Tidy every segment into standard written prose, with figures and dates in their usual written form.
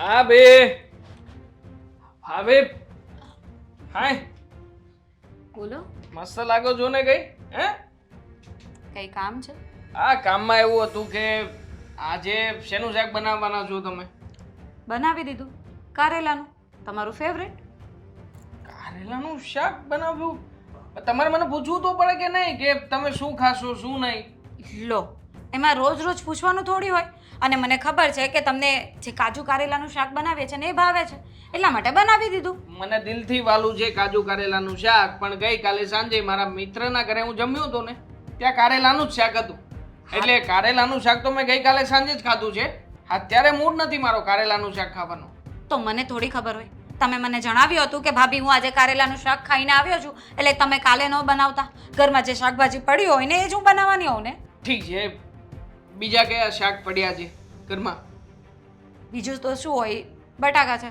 હા બે હા બે હાય બોલો. મસ્ત લાગો છો ને કઈ હે કઈ કામ છે? આ કામમાં એવું હતું કે આજે શેનું શાક બનાવવાના છો તમે? બનાવી દીધું. કારેલાનું, તમારું ફેવરેટ. કારેલાનું શાક બનાવ્યું? તમારે મને પૂછવું તો પડે કે નહીં કે તમે શું ખાશો શું નહીં? લો, એમાં રોજ રોજ પૂછવાનું થોડી હોય. અને મને ખબર છે કે તમને જે કાજુ કારેલાનું શાક બનાવીએ છે ને એ ભાવે છે, એટલા માટે બનાવી દીધું. મને દિલથી વાલું છે કાજુ કારેલાનું શાક, પણ ગઈકાલે સાંજે મારા મિત્રના ઘરે હું જમ્યો હતો ને ત્યાં કારેલાનું જ શાક હતું. એટલે કારેલાનું શાક તો મેં ગઈકાલે સાંજે જ ખાધું છે. અત્યારે મૂડ નથી મારો કારેલાનું શાક ખાવાનો. તો મને થોડી ખબર હોય. તમે મને જણાવ્યું હતું કે ભાભી હું આજે કારેલાનું શાક ખાઈને આવ્યો છું, એટલે તમે કાલે ન બનાવતા. ઘરમાં જે શાકભાજી પડી હોય ને એ જ હું બનાવવાની હોઉં ને. ઠીક છે, બીજા કયા શાક પડ્યા છે ઘરમાં? બીજું તો શું હોય, બટાકા છે.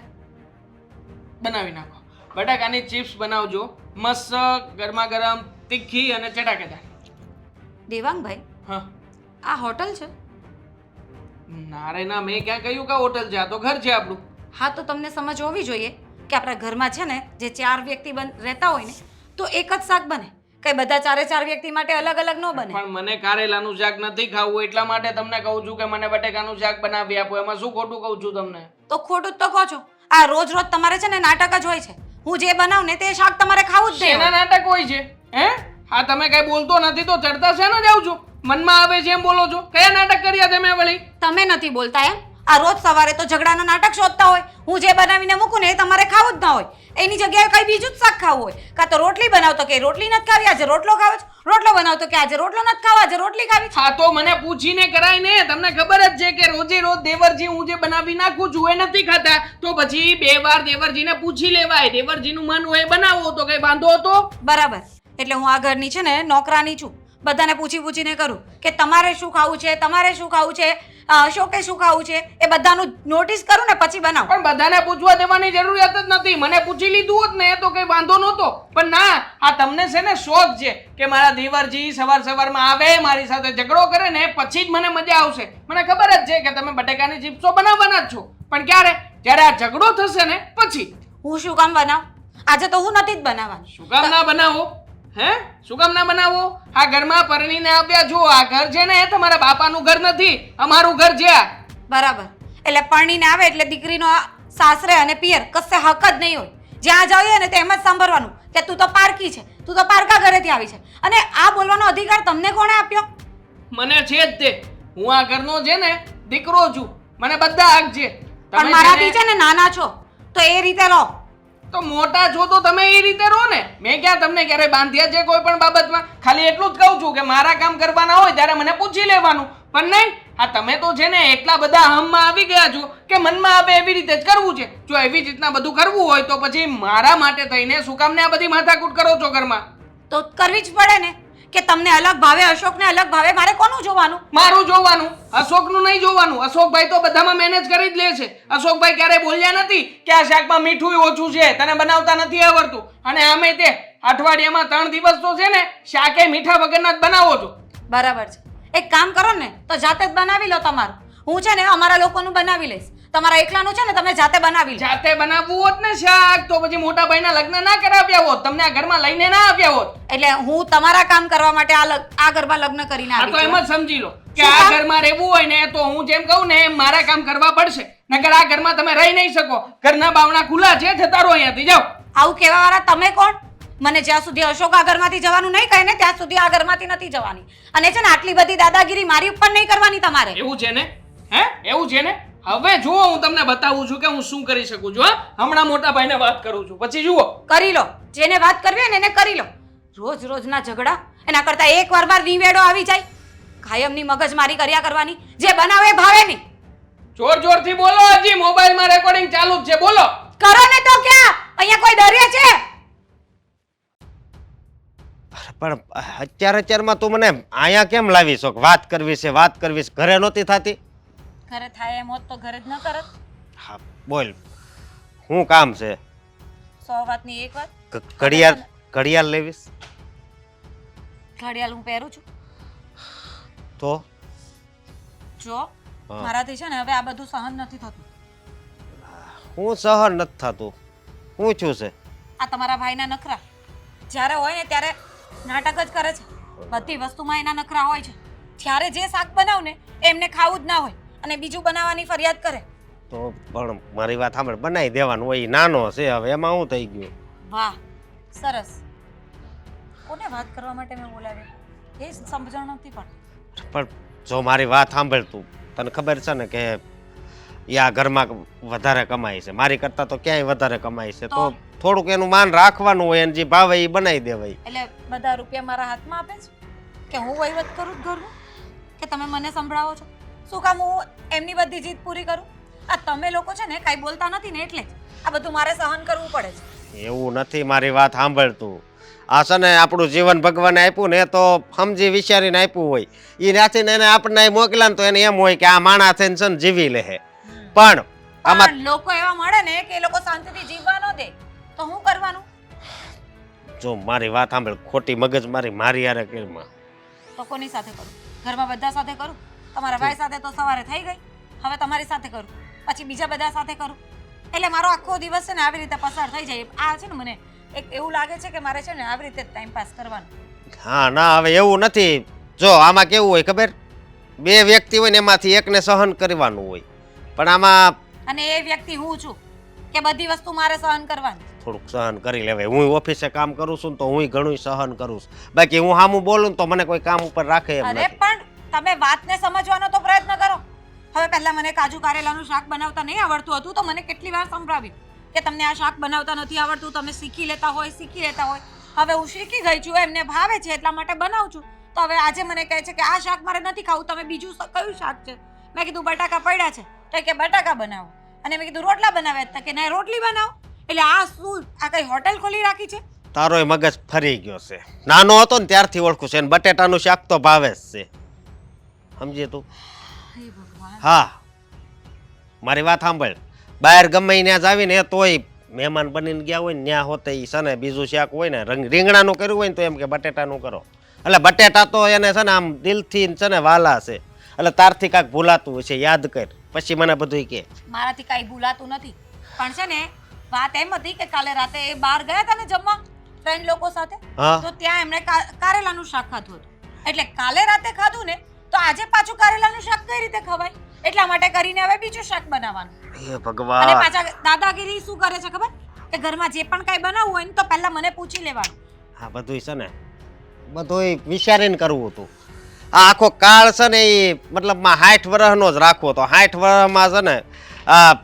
બનાવી નાખો. બટાકાની ચિપ્સ બનાવજો, મસ્ત ગરમા ગરમ તીખી અને ચટાકેદાર. દેવાંગભાઈ, હા આ હોટલ છે? ના રે ના, મેં ક્યાં કહ્યું કે હોટલ છે? આ તો ઘર છે આપણું. હા, તો તમને સમજ હોવી જોઈએ કે આપણા ઘરમાં છે ને જે 4 વ્યક્તિ રહેતા હોય ને તો એક જ શાક બને. કઈ બધા 4 વ્યક્તિ માટે અલગ અલગ ન બને. પણ મને કારેલાનું શાક નથી ખાવું, એટલા માટે તમને કહું છું કે મને બટેકાનું શાક બનાવી આપો. એમાં શું ખોટું કહું છું તમને? તો ખોટું જ તો કહો છો. આ રોજ રોજ તમારે છે ને નાટક જ હોય છે. હું જે બનાવું ને તે શાક તમારે ખાવું જ શેના નહીં. નાટક હોય છે હે? હા, તમે કઈ બોલતો નથી તો ચડતા શેના જાવ છો? મનમાં આવે છે એમ બોલો છો. કયા નાટક કર્યા તમે વળી? તમે નથી બોલતા એમ? આ રોજ સવારે તો ઝઘડાના નાટક શોધતા હોય. હું જે બનાવીને મૂકું ને એ તમારે ખાવું જ ના હોય. એની જગ્યાએ કઈ બીજું જ શાક ખાવું હોય. કાં તો રોટલી બનાવતો કે રોટલી નથી ખાવી, આજે રોટલો ખાવો છે. રોટલો બનાવતો કે આજે રોટલો નથી ખાવો, આજે રોટલી ખાવી છે. હા, તો મને પૂછીને કરાય ને. તમને ખબર જ છે કે રોજે રોજ દેવરજી હું જે બનાવી નાખું છું એ નથી ખાતા, તો પછી 2 વાર દેવરજીને પૂછી લેવાય. દેવરજીનું મન હોય એ બનાવો, તો કઈ વાંધો હતો? બરાબર. એટલે હું આ ઘરની છે ને નોકરાની છું. બધાને પૂછીને કરું કે તમારે શું ખાવું છે, તમારે શું ખાવું છે, અશોકે શું ખાવું છે, એ બધાનું નોટિસ કરું ને પછી બનાવું. પણ બધાને પૂછવા દેવાની જરૂરિયાત જ નથી. મને પૂછી લીધું હોત ને તો કઈ વાંધો નહોતો. પણ ના, આ તમને છે ને શોખ છે કે મારા દેવરજી સવારમાં આવે, મારી સાથે ઝઘડો કરે ને પછી જ મને મજા આવશે. મને ખબર જ છે કે તમે બટેકાની ચિપ્સો બનાવવાના જ છો, પણ ક્યારે? જ્યારે આ ઝઘડો થશે ને પછી. હું શું કામ બનાવું? આજે તો હું નથી જ બનાવવાની. શું કામ ના બનાવો? હે, શું કામ ના બનાવો? આ ઘરમાં પરણીને આવ્યા છો. આ ઘર છે ને એ તમારા બાપાનું ઘર નથી, અમારું ઘર છે આ. બરાબર. એટલે પરણીને આવે એટલે દીકરીનો સાસરે અને પિયર કશે હક જ નહીં હોય. જ્યાં જઈએ ને તે એમ જ સાંભળવાનું કે તું તો પારકી છે, તું તો પારકા ઘરેથી આવી છે. અને આ બોલવાનો અધિકાર તમને કોણે આપ્યો? મને છે જ તે. હું આ ઘરનો છે ને દીકરો છું. મને બધા હક છે. પણ મારાથી છે ને નાના છો તો એ રીતે રહો. તો મોટા છો તો તમે એ રીતે રહો ને. મેં ક્યાં તમને ક્યારે બાંધ્યા છે કોઈ પણ બાબતમાં? ખાલી એટલું જ કહું છું કે મારા કામ કરવાના હોય ત્યારે મને પૂછી લેવાનું. પણ નહીં, હા તમે તો છે ને એટલા બધા હમમાં આવી ગયા છો કે મનમાં આવે એવી રીતે જ કરવું છે. જો એવી જ રીતના બધું કરવું હોય તો પછી મારા માટે થઈને શું કામ ને આ બધી માથાકૂટ કરો છો ઘરમાં? તો કરવી જ પડે ને કે તમને અલગ ભાવે, અશોકને અલગ ભાવે. મારે કોનું જોવાનું? મારું જોવાનું, અશોકનું નહીં જોવાનું. અશોકભાઈ તો બધામાં મેનેજ કરી જ લે છે. અશોકભાઈ ક્યારે બોલ્યા નથી કે આ શાકમાં મીઠું ઓછું છે, તને બનાવતા નથી આવડતું. અને આમે તે અઠવાડિયામાં 3 દિવસ તો છે ને શાકે મીઠા વગરના જ બનાવો છો. બરાબર છે. એક કામ કરો ને તો જાતે જ બનાવી લો તમારું. હું છે ને અમારા લોકોનું બનાવી લઈશ. તમારા એકલાનું છે ને તમે જાતે બનાવી લો. જાતે બનાવવું હોત ને શાક તો પછી મોટા ભાઈના લગ્ન ના કરાવ્યા હોત, તમને આ ઘરમાં લઈને ના આવ્યા હોત. એટલે હું તમારા કામ કરવા માટે આ ઘરમાં લગ્ન કરીને આ આવી તો છું. એમ જ સમજી લો કે આ ઘરમાં રહેવું હોય ને તો હું જેમ કહું ને એમ મારા કામ કરવા પડશે. નકર આ ઘરમાં તમે રહી નહીં શકો. ઘરના બાવણા ખુલ્લા છે, જતા રહો અહીંયાથી, જાઓ. આવું કહેવા વાળા તમે કોણ? મને જ્યાં સુધી અશોક આ ઘરમાંથી જવાનું નહીં કહે ને ત્યાં સુધી આ ઘરમાંથી નથી જવાની. અને છે ને આટલી બધી દાદાગીરી મારી ઉપર નહીં કરવાની તમારે. એવું છે ને? હે, એવું છે ને? હવે જુઓ, હું તમને બતાવું છું કે હું શું કરી શકું છું. હમણાં મોટા ભાઈને વાત કરું છું, પછી જુઓ. કરી લો. જેને વાત કરવી હોય ને એને કરી લો. રોજના ઝઘડા. એના કરતા એક વાર નિવેડો આવી જાય. કાયમની મગજમારી કર્યા કરવાની. જે બનાવે ભાવે નહીં. જોરથી બોલો. હજી મોબાઈલમાં રેકોર્ડિંગ ચાલુ જ છે, બોલો. કરો ને તો ક્યાં? અહીંયા કોઈ ડરે છે? પણ અત્યારમાં તું મને અહીંયા કેમ લાવી છો? વાત કરવી છે. ઘરે નહોતી થતી? ઘરે થાય એમ હોત તો ઘરે જ ન કરત. હા, બોલ. શું કામ છે? 100 વાતની એક વાત. ઘડિયાળ લેવીશ? ઘડિયાળ હું પહેરું છું. તો જો મારાથી છે ને હવે આ બધું સહન નથી થતું. હું સહન નથી થતું. હું છું છે આ તમારા ભાઈના નખરા જ્યારે હોય ને ત્યારે નાટક જ કરે છે. બધી વસ્તુમાં એના નખરા હોય છે. જ્યારે જે શાક બનાવ ને એમને ખાવું જ ના હોય અને બીજું બનાવવાની ફરિયાદ કરે. તો પણ મારી વાત સાંભળ, બનાવી દેવાનું હોય. ઈ નાનો છે, હવે એમાં શું થઈ ગયું? વાહ, સરસ. કોને વાત કરવા માટે મેં બોલાવ્યા એ સમજણ નથી પડતી. પણ જો મારી વાત સાંભળ તું, તને ખબર છે ને કે ઈ આ ઘરમાં વધારે કમાય છે, મારી કરતા તો ક્યાંય વધારે કમાય છે, તો થોડુંક એનું માન રાખવાનું હોય અને જે ભાવે એ બનાવી દેવાય. એટલે બધા રૂપિયા મારા હાથમાં આપે છે કે હું વહીવટ કરું જ ઘરનું, કે તમે મને સંભળાવો છો? શું કામ હું એમની બધી જીત પૂરી કરું? આ તમે લોકો છે ને કાંઈ બોલતા નથી ને એટલે જ આ બધું મારે સહન કરવું પડે છે. એવું નથી, મારી વાત સાંભળ તું. આ છે ને આપણું જીવન ભગવાને આપ્યું ને તો સમજી વિચારીને આપ્યું હોય. એ ત્યાંથી એને આપણને અહીં મોકલ્યા ને તો એને એમ હોય કે આ માણસ થઈને છે ને જીવી લે. પણ આમાં પણ લોકો એવા મળે ને કે એ લોકો શાંતિથી જીવવા ન દે તો શું કરવાનું? જો મારી વાત સાંભળ, ખોટી મગજ મારી યારે કેમાં. તો કોની સાથે કરું? ઘરમાં બધા સાથે કરું? તમારા ભાઈ સાથે તો સવારે થઈ ગઈ, હવે તમારી સાથે કરું, પછી બીજા બધા સાથે કરું. એટલે મારો આખો દિવસ છે ને આવી રીતે પસાર થઈ જાય. આ છે ને મને એક એવું લાગે છે કે મારે છે ને આવી રીતે ટાઈમ પાસ કરવાનો. હા ના, હવે એવું નથી. જો આમાં કેવું હોય ખબર, બે વ્યક્તિ હોય ને એમાંથી એકને સહન કરવાનું હોય, પણ આમાં અને એ વ્યક્તિ હું છું કે બધી વસ્તુ મારે સહન કરવાની. થોડુંક સહન કરી લેવાય. હું ઓફિસે કામ કરું છું ને તો હું ઘણું સહન કરું છું. બાકી હું સામું બોલું ને તો મને કોઈ કામ ઉપર રાખે એમ અરે નથી. પણ તમે વાતને સમજવાનો તો પ્રયત્ન કરો. હવે પહેલા મને કાજુ કારેલાનું શાક બનાવતા નહીં આવડતું હતું તો મને કેટલી વાર સંભળાવ્યું કે તમને આ શાક બનાવતા નથી આવડતું, તમે શીખી લેતા હોય. હવે હું શીખી ગઈ છું, એમને ભાવે છે એટલા માટે બનાવું છું. તો હવે આજે મને કહે છે કે આ શાક મારે નથી ખાવું, તમે બીજું કયું શાક છે? મેં કીધું બટાકા પડ્યા છે, તો કે બટાકા બનાવો. અને મેં કીધું રોટલા બનાવ્યા હતા, કે ના રોટલી બનાવો. એટલે આ શું, આ કઈ હોટેલ ખોલી રાખી છે? તારોય મગજ ફરી ગયો છે. નાનો હતો ને ત્યારથી ઓળખું છે, અને બટેટાનું શાક તો ભાવે જ છે. સમજી તું? હે ભગવાન. હા, મારી વાત સાંભળ. બહાર ગમે ત્યાં જાવી ને તોય મહેમાન બનીને ગયા હોય ને ત્યાં હોતે ઈ છે ને બીજું શાક હોય ને રીંગણાનું કર્યું હોય ને તો એમ કે બટેટાનું કરો. એટલે બટેટા તો એને છે ને આમ દિલથી છે ને વાલા છે. એટલે તારથી કાંઈક ભૂલાતું હશે, યાદ કર, પછી મને બધું કે. મારાથી કાંઈ ભૂલાતું નથી. પણ છે ને વાત એમ હતી કે કાલે રાતે એ બહાર ગયા હતા ને જમવા ફ્રેન્ડ લોકો સાથે, હા. તો ત્યાં એમણે કારેલાનું શાક ખાધું હતું. એટલે કાલે રાતે ખાધું ને તો આજે પાછું કારેલાનું શાક કઈ રીતે ખવાય? એટલા માટે કરીને હવે બીજું શાક બનાવવાનું. હે અને ભગવાન. પાછા દાદાગીરી શું કરે છે ખબર? કે ઘરમાં જે પણ કાંઈ બનાવવું હોય ને તો પહેલા મને પૂછી લેવાનું. હા, બધુંય છે ને બધુંય વિચારીને કરવું હતું. આ આખો કાળ છે ને એ મતલબમાં 60 વર્ષનો જ રાખવો તો 60 વર્ષમાં છે ને આ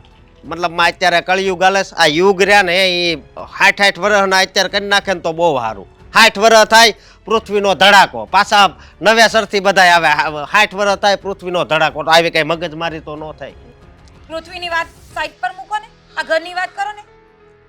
મતલબમાં અત્યારે કળિયુગ હાલે છે. આ યુગ રહ્યા ને એ 60 વર્ષના અત્યારે કરી નાખે ને તો બહુ સારું. 60 વર્ષ થાય પૃથ્વીનો ધડાકો, પાછા નવેસરથી બધા આવે. 60 વર્ષ થાય પૃથ્વીનો ધડાકો, તો આવી કઈ મગજમારી તો ન થાય. પૃથ્વીની વાત સાઈડ પર મૂકો ને, આ ઘરની વાત કરો ને.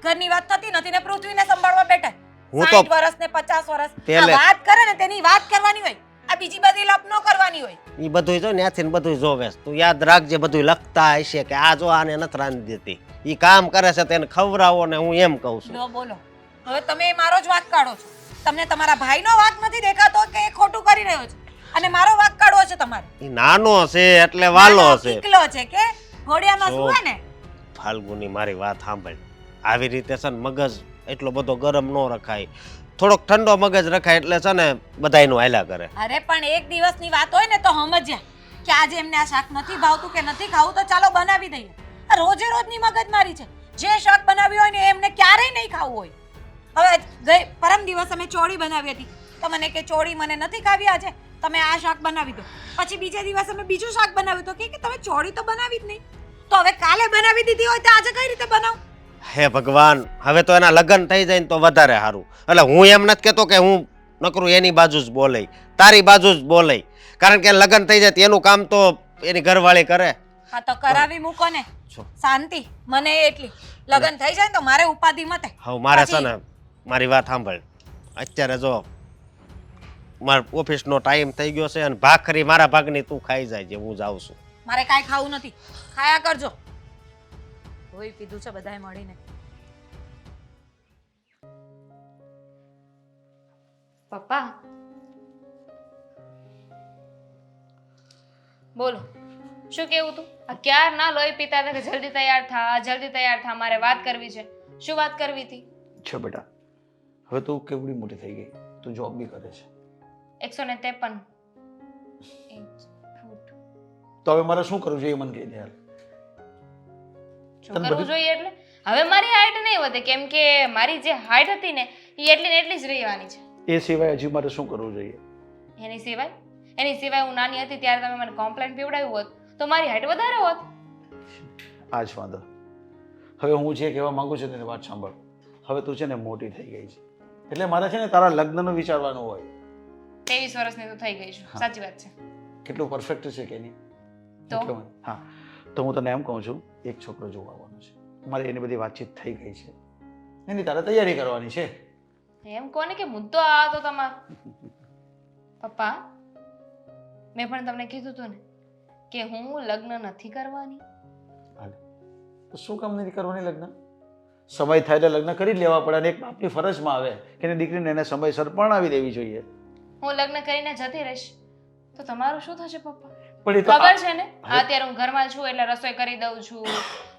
ઘરની વાત થતી નથી ને પૃથ્વીને સંભાળવા બેઠા. હું તો 60 વર્ષ ને 50 વર્ષ આ પેલે- વાત કરે ને તેની વાત કરવાની હોય, આ બીજી બધી લપ ન કરવાની હોય. એ બધું જો ત્યાંથી ને બધું જોવે છે. તું યાદ રાખજે, બધું લખતા હશે કે આ જો આને નથી રાંધી દેતી, એ કામ કરે છે તેને ખવડાવો ને, હું એમ કહું છું. લો બોલો, હવે તમે મારો જ વાંક કાઢો છો. તમને તમારા ભાઈનો વાંક નથી દેખાતો કે એ ખોટું કરી રહ્યો છે, અને મારો વાંક કાઢવો છે તમારે. એ નાનો છે એટલે વાલો નાનો છે. એકલો છે કે ઘોડિયામાં જો. સુવે ને. ફાલ્ગુની મારી વાત સાંભળ. આવી રીતે છે ને મગજ એટલો બધો ગરમ ન રખાય, થોડોક ઠંડો મગજ રખાય એટલે છે ને બધાયનું હાલ્યા કરે. અરે પણ એક દિવસની વાત હોય ને તો સમજ્યા કે આજે એમને આ શાક નથી ભાવતું કે નથી ખાવું તો ચાલો બનાવી દઈએ. આ રોજે રોજની મગજમારી છે. જે શાક બનાવ્યું હોય ને એમને ક્યારેય નહીં ખાવું હોય. હવે પરમ દિવસ અમે ચોળી બનાવી હતી તો મને કે ચોળી મને નથી ખાવી આજે, તમે આ શાક બનાવી દો. પછી બીજે દિવસે અમે બીજું શાક બનાવ્યું તો કે તમે ચોળી તો બનાવી જ નહીં. તો હવે કાલે બનાવી દીધી હોય તો આજે કઈ રીતે બનાવું? હે ભગવાન, હવે તો એના લગ્ન થઈ જાય ને તો વધારે સારું. એટલે હું એમ નથી કહેતો કે હું નકરું એની બાજુ જ બોલાય, તારી બાજુ જ બોલાય, કારણ કે લગ્ન થઈ જાય એનું કામ તો એની ઘરવાળી કરે. હા તો કરાવી મૂકો ને, શાંતિ મને એટલી. લગ્ન થઈ જાય તો મારે ઉપાધિ મતે. હવે મારે છે ને મારી વાત સાંભળ. અત્યારે જો મારા ઓફિસનો ટાઈમ થઈ ગયો છે અને ભાખરી મારા ભાગની તું ખાઈ જાય છે, હું જાઉં છું. મારે કાંઈ ખાવું નથી, ખાયા કરજો. હોય પીધું છે બધાએ મળીને. પપ્પા બોલો. શું કેવું તું? આ ક્યાર ના લોહી પીતા હતા કે જલ્દી તૈયાર થા, જલ્દી તૈયાર થા, મારે વાત કરવી છે. શું વાત કરવી હતી? છે બેટા, હવે તું કેવડી મોટી થઈ ગઈ, તું જોબ બી કરે છે, 153 ઇંચ ફૂટ. તો હવે મારે શું કરવું જોઈએ મને કહી દે યાર. શું તને કરવું બધું- જોઈએ એટલે? હવે મારી હાઈટ નહીં વધે, કેમ કે મારી જે હાઈટ હતી ને એ એટલી ને એટલી જ રહેવાની છે. એ સિવાય હજી મારે શું કરવું જોઈએ? એની સિવાય હું નાની હતી ત્યારે તમે મને કોમ્પ્લેન પીવડાવ્યું હોત તો મારી હાઈટ વધારે હોત. આ જ વાંધો. હવે હું જે કહેવા માંગુ છું તેની વાત સાંભળ. હવે તું છે ને મોટી થઈ ગઈ છે, એટલે મારે છે ને તારા લગ્નનું વિચારવાનું હોય. 23 વર્ષની તો થઈ ગઈ છું. હા. સાચી વાત છે. કેટલું પરફેક્ટ છે કે નહીં? તો? એટલે હા, તો હું તને એમ કહું છું, એક છોકરો જોવા આવવાનો છે, મારે એની બધી વાતચીત થઈ ગઈ છે, એની તારે તૈયારી કરવાની છે. એમ કોને કે મુદ્દો આ હતો તમારો? પપ્પા, મેં પણ તમને કીધું હતું ને કે હું લગ્ન નથી કરવાની. હાલે, તો શું કામ નથી કરવાની લગ્ન? સમય થાય એટલે લગ્ન કરી જ લેવા પડે, અને એક બાપની ફરજમાં આવે કે એની દીકરીને એને સમયસર પરણાવી દેવી જોઈએ. હું લગ્ન કરીને જતી રહીશ તો તમારું શું થશે પપ્પા? પણ એ તો ખબર છે ને, અત્યારે હું ઘરમાં છું એટલે રસોઈ કરી દઉં છું,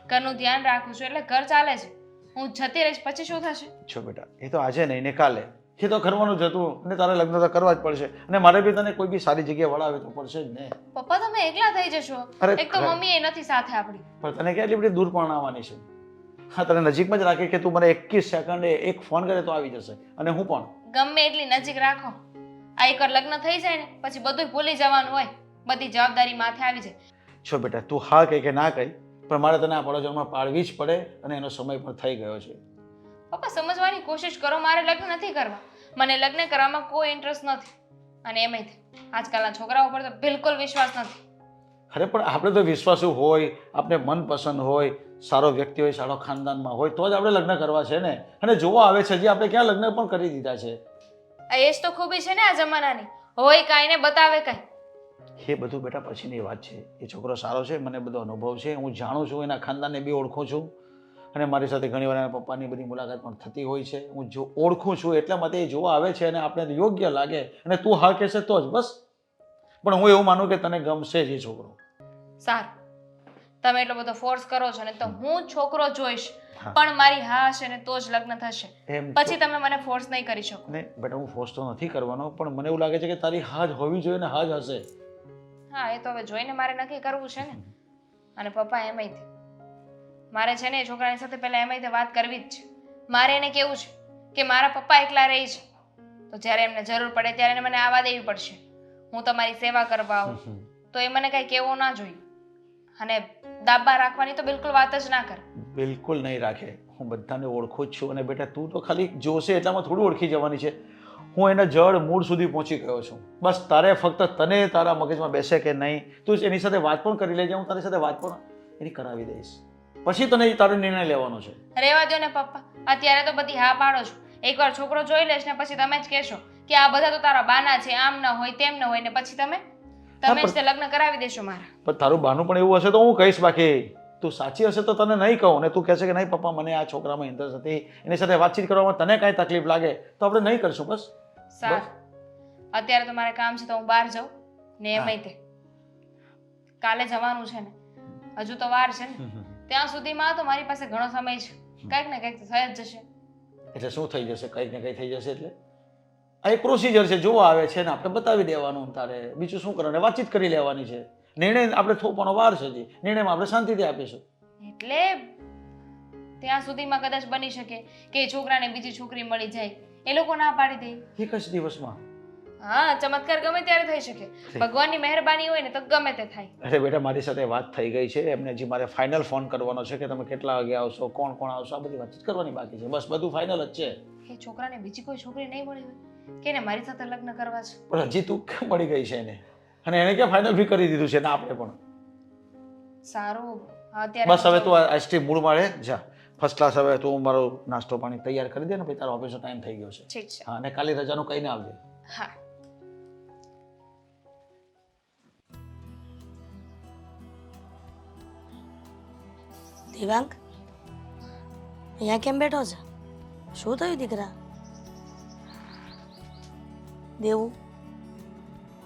ઘરનું ધ્યાન રાખું છું એટલે ઘર ચાલે છે. હું જતી રહીશ પછી શું થશે? છો બેટા, એ તો આજે નહીં ને કાલે, એ તો કરવાનું જ હતું, અને તારે લગ્ન તો કરવા જ પડશે, અને મારે બી તને કોઈ બી સારી જગ્યાએ વળાવે તો પડશે જ ને. પપ્પા તમે એકલા થઈ જશો. અરે એક તો મમ્મી એ નથી સાથે આપણી. પણ તને કેટલી બધી દૂર પરણાવવાની છે? હા, તને નજીકમાં જ રાખે કે તું મને 21 સેકન્ડે એક ફોન કરે તો આવી જશે, અને હું પણ ગમે એટલી નજીક રાખો, આ એકવાર લગ્ન થઈ જાય ને પછી બધું ભૂલી જવાનું હોય, બધી જવાબદારી માથે આવી જાય. છો બેટા, તું હા કહે કે ના કહી, પણ મારે તને આ પડોજમાં પાડવી જ પડે, અને એનો સમય પણ થઈ ગયો છે. પપ્પા સમજવાની કોશિશ કરો, મારે લગ્ન નથી કરવા. મને લગ્ન કરવામાં કોઈ ઇન્ટરેસ્ટ નથી, અને એમાંય આજકાલના છોકરાઓ પર તો બિલકુલ વિશ્વાસ નથી. અરે પણ આપણે તો વિશ્વાસુ હોય, આપણે મનપસંદ હોય, સારો વ્યક્તિ હોય, સારો ખાનદાનમાં હોય તો જ આપણે લગ્ન કરવા છે ને. અને જોવા આવે છે, હજી આપણે ક્યાં લગ્ન પણ કરી દીધા છે. આ એ જ તો ખૂબી છે ને આ જમાનાની, હોય કાંઈ ને બતાવે કાંઈ. એ બધું બેટા પછીની વાત છે. એ છોકરો સારો છે, મને બધો અનુભવ છે, હું જાણું છું, એના ખાનદાનને બી ઓળખું છું, અને મારી સાથે ઘણી વાર એના પપ્પાની બધી મુલાકાત પણ થતી હોય છે. હું જો ઓળખું છું એટલા માટે એ જોવા આવે છે, અને આપણે યોગ્ય લાગે અને તું હા કહેશે તો જ બસ. પણ હું એવું માનું કે તને ગમશે જ એ છોકરો. સારું, તમે એટલો બધો ફોર્સ કરો છો ને તો હું છોકરો જોઈશ, હા. પણ મારી હા હશે ને તો જ લગ્ન થશે. એમ પછી તમે મને ફોર્સ નહીં કરી શકો. ને બેટા હું ફોર્સ તો નથી કરવાનો, પણ મને એવું લાગે છે કે તારી હા જ હોવી જોઈએ ને હા જ હશે. હા, એ તો હવે જોઈને મારે નક્કી કરવું છે ને. અને પપ્પા એમાંય તે મારે છે ને એ છોકરાની સાથે પહેલા એમાંય તે વાત કરવી જ છે. મારે એને કેવું છે કે મારા પપ્પા એકલા રહે છે, તો જ્યારે એમને જરૂર પડે ત્યારે એને મને આવવા દેવી પડશે. હું તમારી સેવા કરવા આવું તો એ મને કાંઈ કહેવો ના જોઈએ, અને દાબા રાખવાની તો બિલકુલ વાત જ ના કરે. બિલકુલ નહીં રાખે. હું બધાને ઓળખું જ છું, અને બેટા તું તો ખાલી જોશે એટલામાં થોડું ઓળખી જવાની છે. હું એના જડ મૂળ સુધી પહોંચી ગયો છું. બસ તારે ફક્ત તને તારા મગજમાં બેસે કે નહીં, તું જ એની સાથે વાત પણ કરી લેજે, હું તારી સાથે વાત પણ એની કરાવી દઈશ, પછી તને તારો નિર્ણય લેવાનો છે. રહેવા દો ને પપ્પા, અત્યારે તો બધી હા પાડો છો. એકવાર છોકરો જોઈ લેશ ને પછી તમે જ કહેશો કે આ બધા તો તારા બાના છે, આમ ન હોય તેમ ન હોય, ને પછી તમે જ તે લગ્ન કરાવી દેશો મારા. પણ તારું બાનું પણ એવું હશે તો હું કહીશ, બાકી તું સાચી હશે તો તને નહીં કહું, ને તું કહેશે કે નહીં પપ્પા મને આ છોકરામાં ઇન્ટરેસ્ટ હતી, એની સાથે વાતચીત કરવામાં તને કાંઈ તકલીફ લાગે તો આપણે નહીં કરશું. બસ સારું, અત્યારે તો મારે કામ છે તો હું બહાર જાઉં ને. એમાંય તે કાલે જવાનું છે ને, હજુ તો વાર છે ને, ત્યાં સુધીમાં તો મારી પાસે ઘણો સમય છે. કંઈક ને કંઈક તો થઈ જ જશે. એટલે શું થઈ જશે? કંઈક ને કંઈ થઈ જશે એટલે આ એક પ્રોસિજર છે, જોવા આવે છે ને આપણે બતાવી દેવાનું. તારે બીજું શું કરવાનું? વાતચીત કરી લેવાની છે. નિર્ણય આપણે થોપવાનો વાર છે, હજી નિર્ણયમાં આપણે શાંતિથી આપીશું. એટલે ત્યાં સુધીમાં કદાચ બની શકે કે એ છોકરાને બીજી છોકરી મળી જાય, એ લોકો ના પાડી દે. એક જ દિવસમાં? હા, ચમત્કાર ગમે ત્યારે થઈ શકે. ભગવાનની મહેરબાની હોય ને તો ગમે તે થાય. અરે બેટા મારી સાથે વાત થઈ ગઈ છે, એમને હજી મારે ફાઇનલ ફોન કરવાનો છે કે તમે કેટલા વાગે આવશો, કોણ કોણ આવશો, આ બધી વાતચીત કરવાની બાકી છે. બસ બધું ફાઇનલ જ છે. એ છોકરાને બીજી કોઈ છોકરી નહીં મળી હોય કે એને મારી સાથે લગ્ન કરવા છે? પણ હજી તું કેમ મળી ગઈ છે એને, અને એને ક્યાં ફાઇનલ બી કરી દીધું છે ને આપણે પણ. સારું, અત્યારે બસ હવે તું આઈસ્ક્રીમ મૂડમાં રહે જા, ફર્સ્ટ ક્લાસ. હવે તું મારો નાસ્તો પાણી તૈયાર કરી દે ને, પછી તારો ઓફિસનો ટાઈમ થઈ ગયો છે. ઠીક છે. હા, અને કાલે રજાનું કહીને આવજે. હા. દેવાંગ, અહીંયા કેમ બેઠો છે? શું થયું દીકરા? દેવું,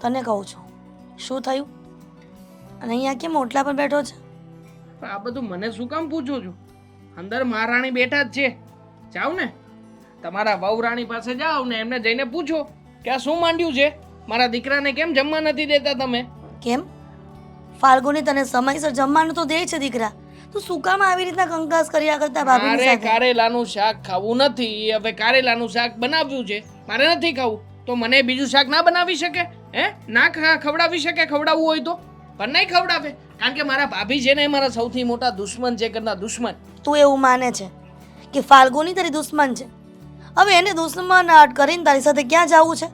તને કહું છું, શું થયું? અને અહીંયા કેમ ઓટલા પર બેઠો છે? આ બધું મને શું કામ પૂછો છો? અંદર મહારાણી બેઠા જ છે. જાઓ ને તમારા વહુરાણી પાસે જાઓ ને એમને જઈને પૂછો કે આ શું માંડ્યું છે, મારા દીકરાને કેમ જમવા નથી દેતા તમે? કેમ ફાલ્ગુની તને સમયસર જમવાનું તો દે છે દીકરા, તું શું કામ આવી રીતના કંકાસ કર્યા કરતા ભાભીની મારે સાથે? કારેલાનું શાક ખાવું નથી. હવે કારેલાનું શાક બનાવ્યું છે, મારે નથી ખાવું તો મને બીજું શાક ના બનાવી શકે? હે ના ખવડાવી શકે? ખવડાવવું હોય તો પણ નહીં ખવડાવે, કારણ કે મારા ભાભી છે ને એ મારા સૌથી મોટા દુશ્મન છે, ઘરના દુશ્મન. તું એવું માને છે કે ફાલ્ગુની તારી દુશ્મન છે? હવે એને દુશ્મન કરીને તારી સાથે ક્યાં જવું છે?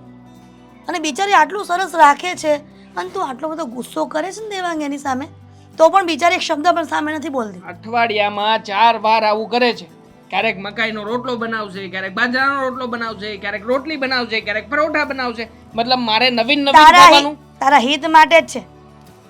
અને બિચારી આટલું સરસ રાખે છે અને તું આટલો બધો ગુસ્સો કરે છે ને દેવાંગ એની સામે, તો પણ બિચારી એક શબ્દ પણ સામે નથી બોલતી. અઠવાડિયામાં 4 વાર આવું કરે છે. ક્યારેક મકાઈનો રોટલો બનાવશે, ક્યારેક બાજરાનો રોટલો બનાવશે, ક્યારેક રોટલી બનાવશે, ક્યારેક પરોઠા બનાવશે. મતલબ મારે નવીન નવીન ખાવાનું. તારા હિત માટે જ છે.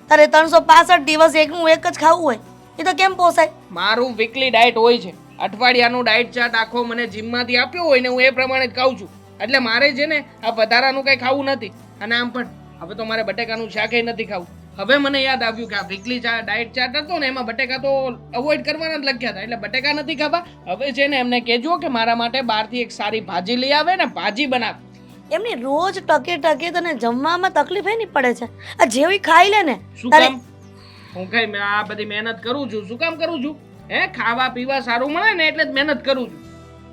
તારે 365 દિવસ એકનું એક જ ખાવું હોય એ તો કેમ પોસાય? મારું વીકલી ડાયટ હોય છે. અઠવાડિયાનું ડાયટ ચાર્ટ આખો મને જીમમાંથી આપ્યો હોય ને હું એ પ્રમાણે જ ખાઉં છું. એટલે મારે છે ને આ વધારાનું કંઈ ખાવું નથી. અને આમ પણ હવે તો મારે બટેકાનું શાકેય નથી ખાવું. હવે મને યાદ આવ્યું કે આ વીકલી ડાયટ ચાર્ટ હતો ને એમાં બટેકા તો અવોઇડ કરવાના જ લખ્યા હતા, એટલે બટેકા નથી ખાવા. હવે છે ને એમને કહેજો કે મારા માટે બહારથી એક સારી ભાજી લઈ આવે ને ભાજી બનાવે. એમની રોજ ટકે ટકે તને જમવામાં તકલીફ નહીં પડે છે? આ જેવી ખાઈ લે ને શું તારે- કામ? હું કઈ આ બધી મહેનત કરું છું, શું કામ કરું છું? હે ખાવા પીવા સારું મળે ને એટલે જ મહેનત કરું છું.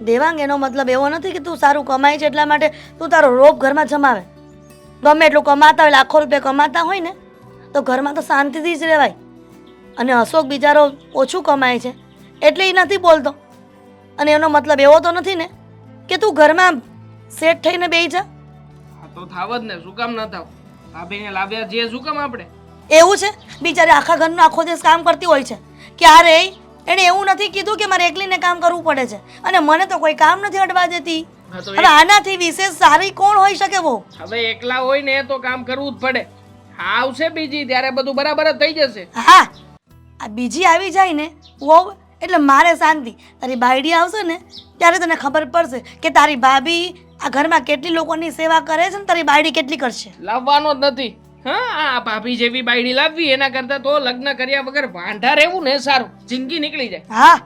દેવાંગ એનો મતલબ એવો નથી કે તું સારું કમાય છે એટલા માટે તું તારો રોપ ઘરમાં જમાવે. ગમે એટલું કમાતા હોય, લાખો રૂપિયા કમાતા હોય ને તો ઘરમાં તો શાંતિથી જ રહેવાય. અને અશોક બિચારો ઓછું કમાય છે એટલે એ નથી બોલતો. અને એનો મતલબ એવો તો નથી ને કે તું ઘરમાં સેટ થઈને બેસી જા. આ તો થાવ જ ને, શું કામ ન થાવ? ભાભીને લાવ્યા છીએ શું કામ આપણે? એવું છે બિચારી આખા ઘરનો આખો દિવસ કામ કરતી હોય છે, ક્યારેય એણે એવું નથી કીધું કે મારે એકલીને કામ કરવું પડે છે અને મને તો કોઈ કામ નથી અડવા દેતી. હા તો હવે આનાથી વિશેષ સારી કોણ હોઈ શકે? વો હવે એકલા હોય ને તો કામ કરવું જ પડે. હા આવશે બીજી ત્યારે બધું બરાબર જ થઈ જશે. હા, આ બીજી આવી જાય ને વો એટલે મારે શાંતિ. તારી બાયડી આવશે ને ત્યારે તને ખબર પડશે કે તારી ભાભી આ ઘરમાં કેટલી લોકોની સેવા કરે છે ને તારી બાયડી કેટલી કરશે. લાવવાનો જ નથી. હા આ ભાભી જેવી બાયડી લાવવી એના કરતા તો લગ્ન કર્યા વગર વાંઢા રહેવું ને સારું, જિંદગી નીકળી જાય. હા,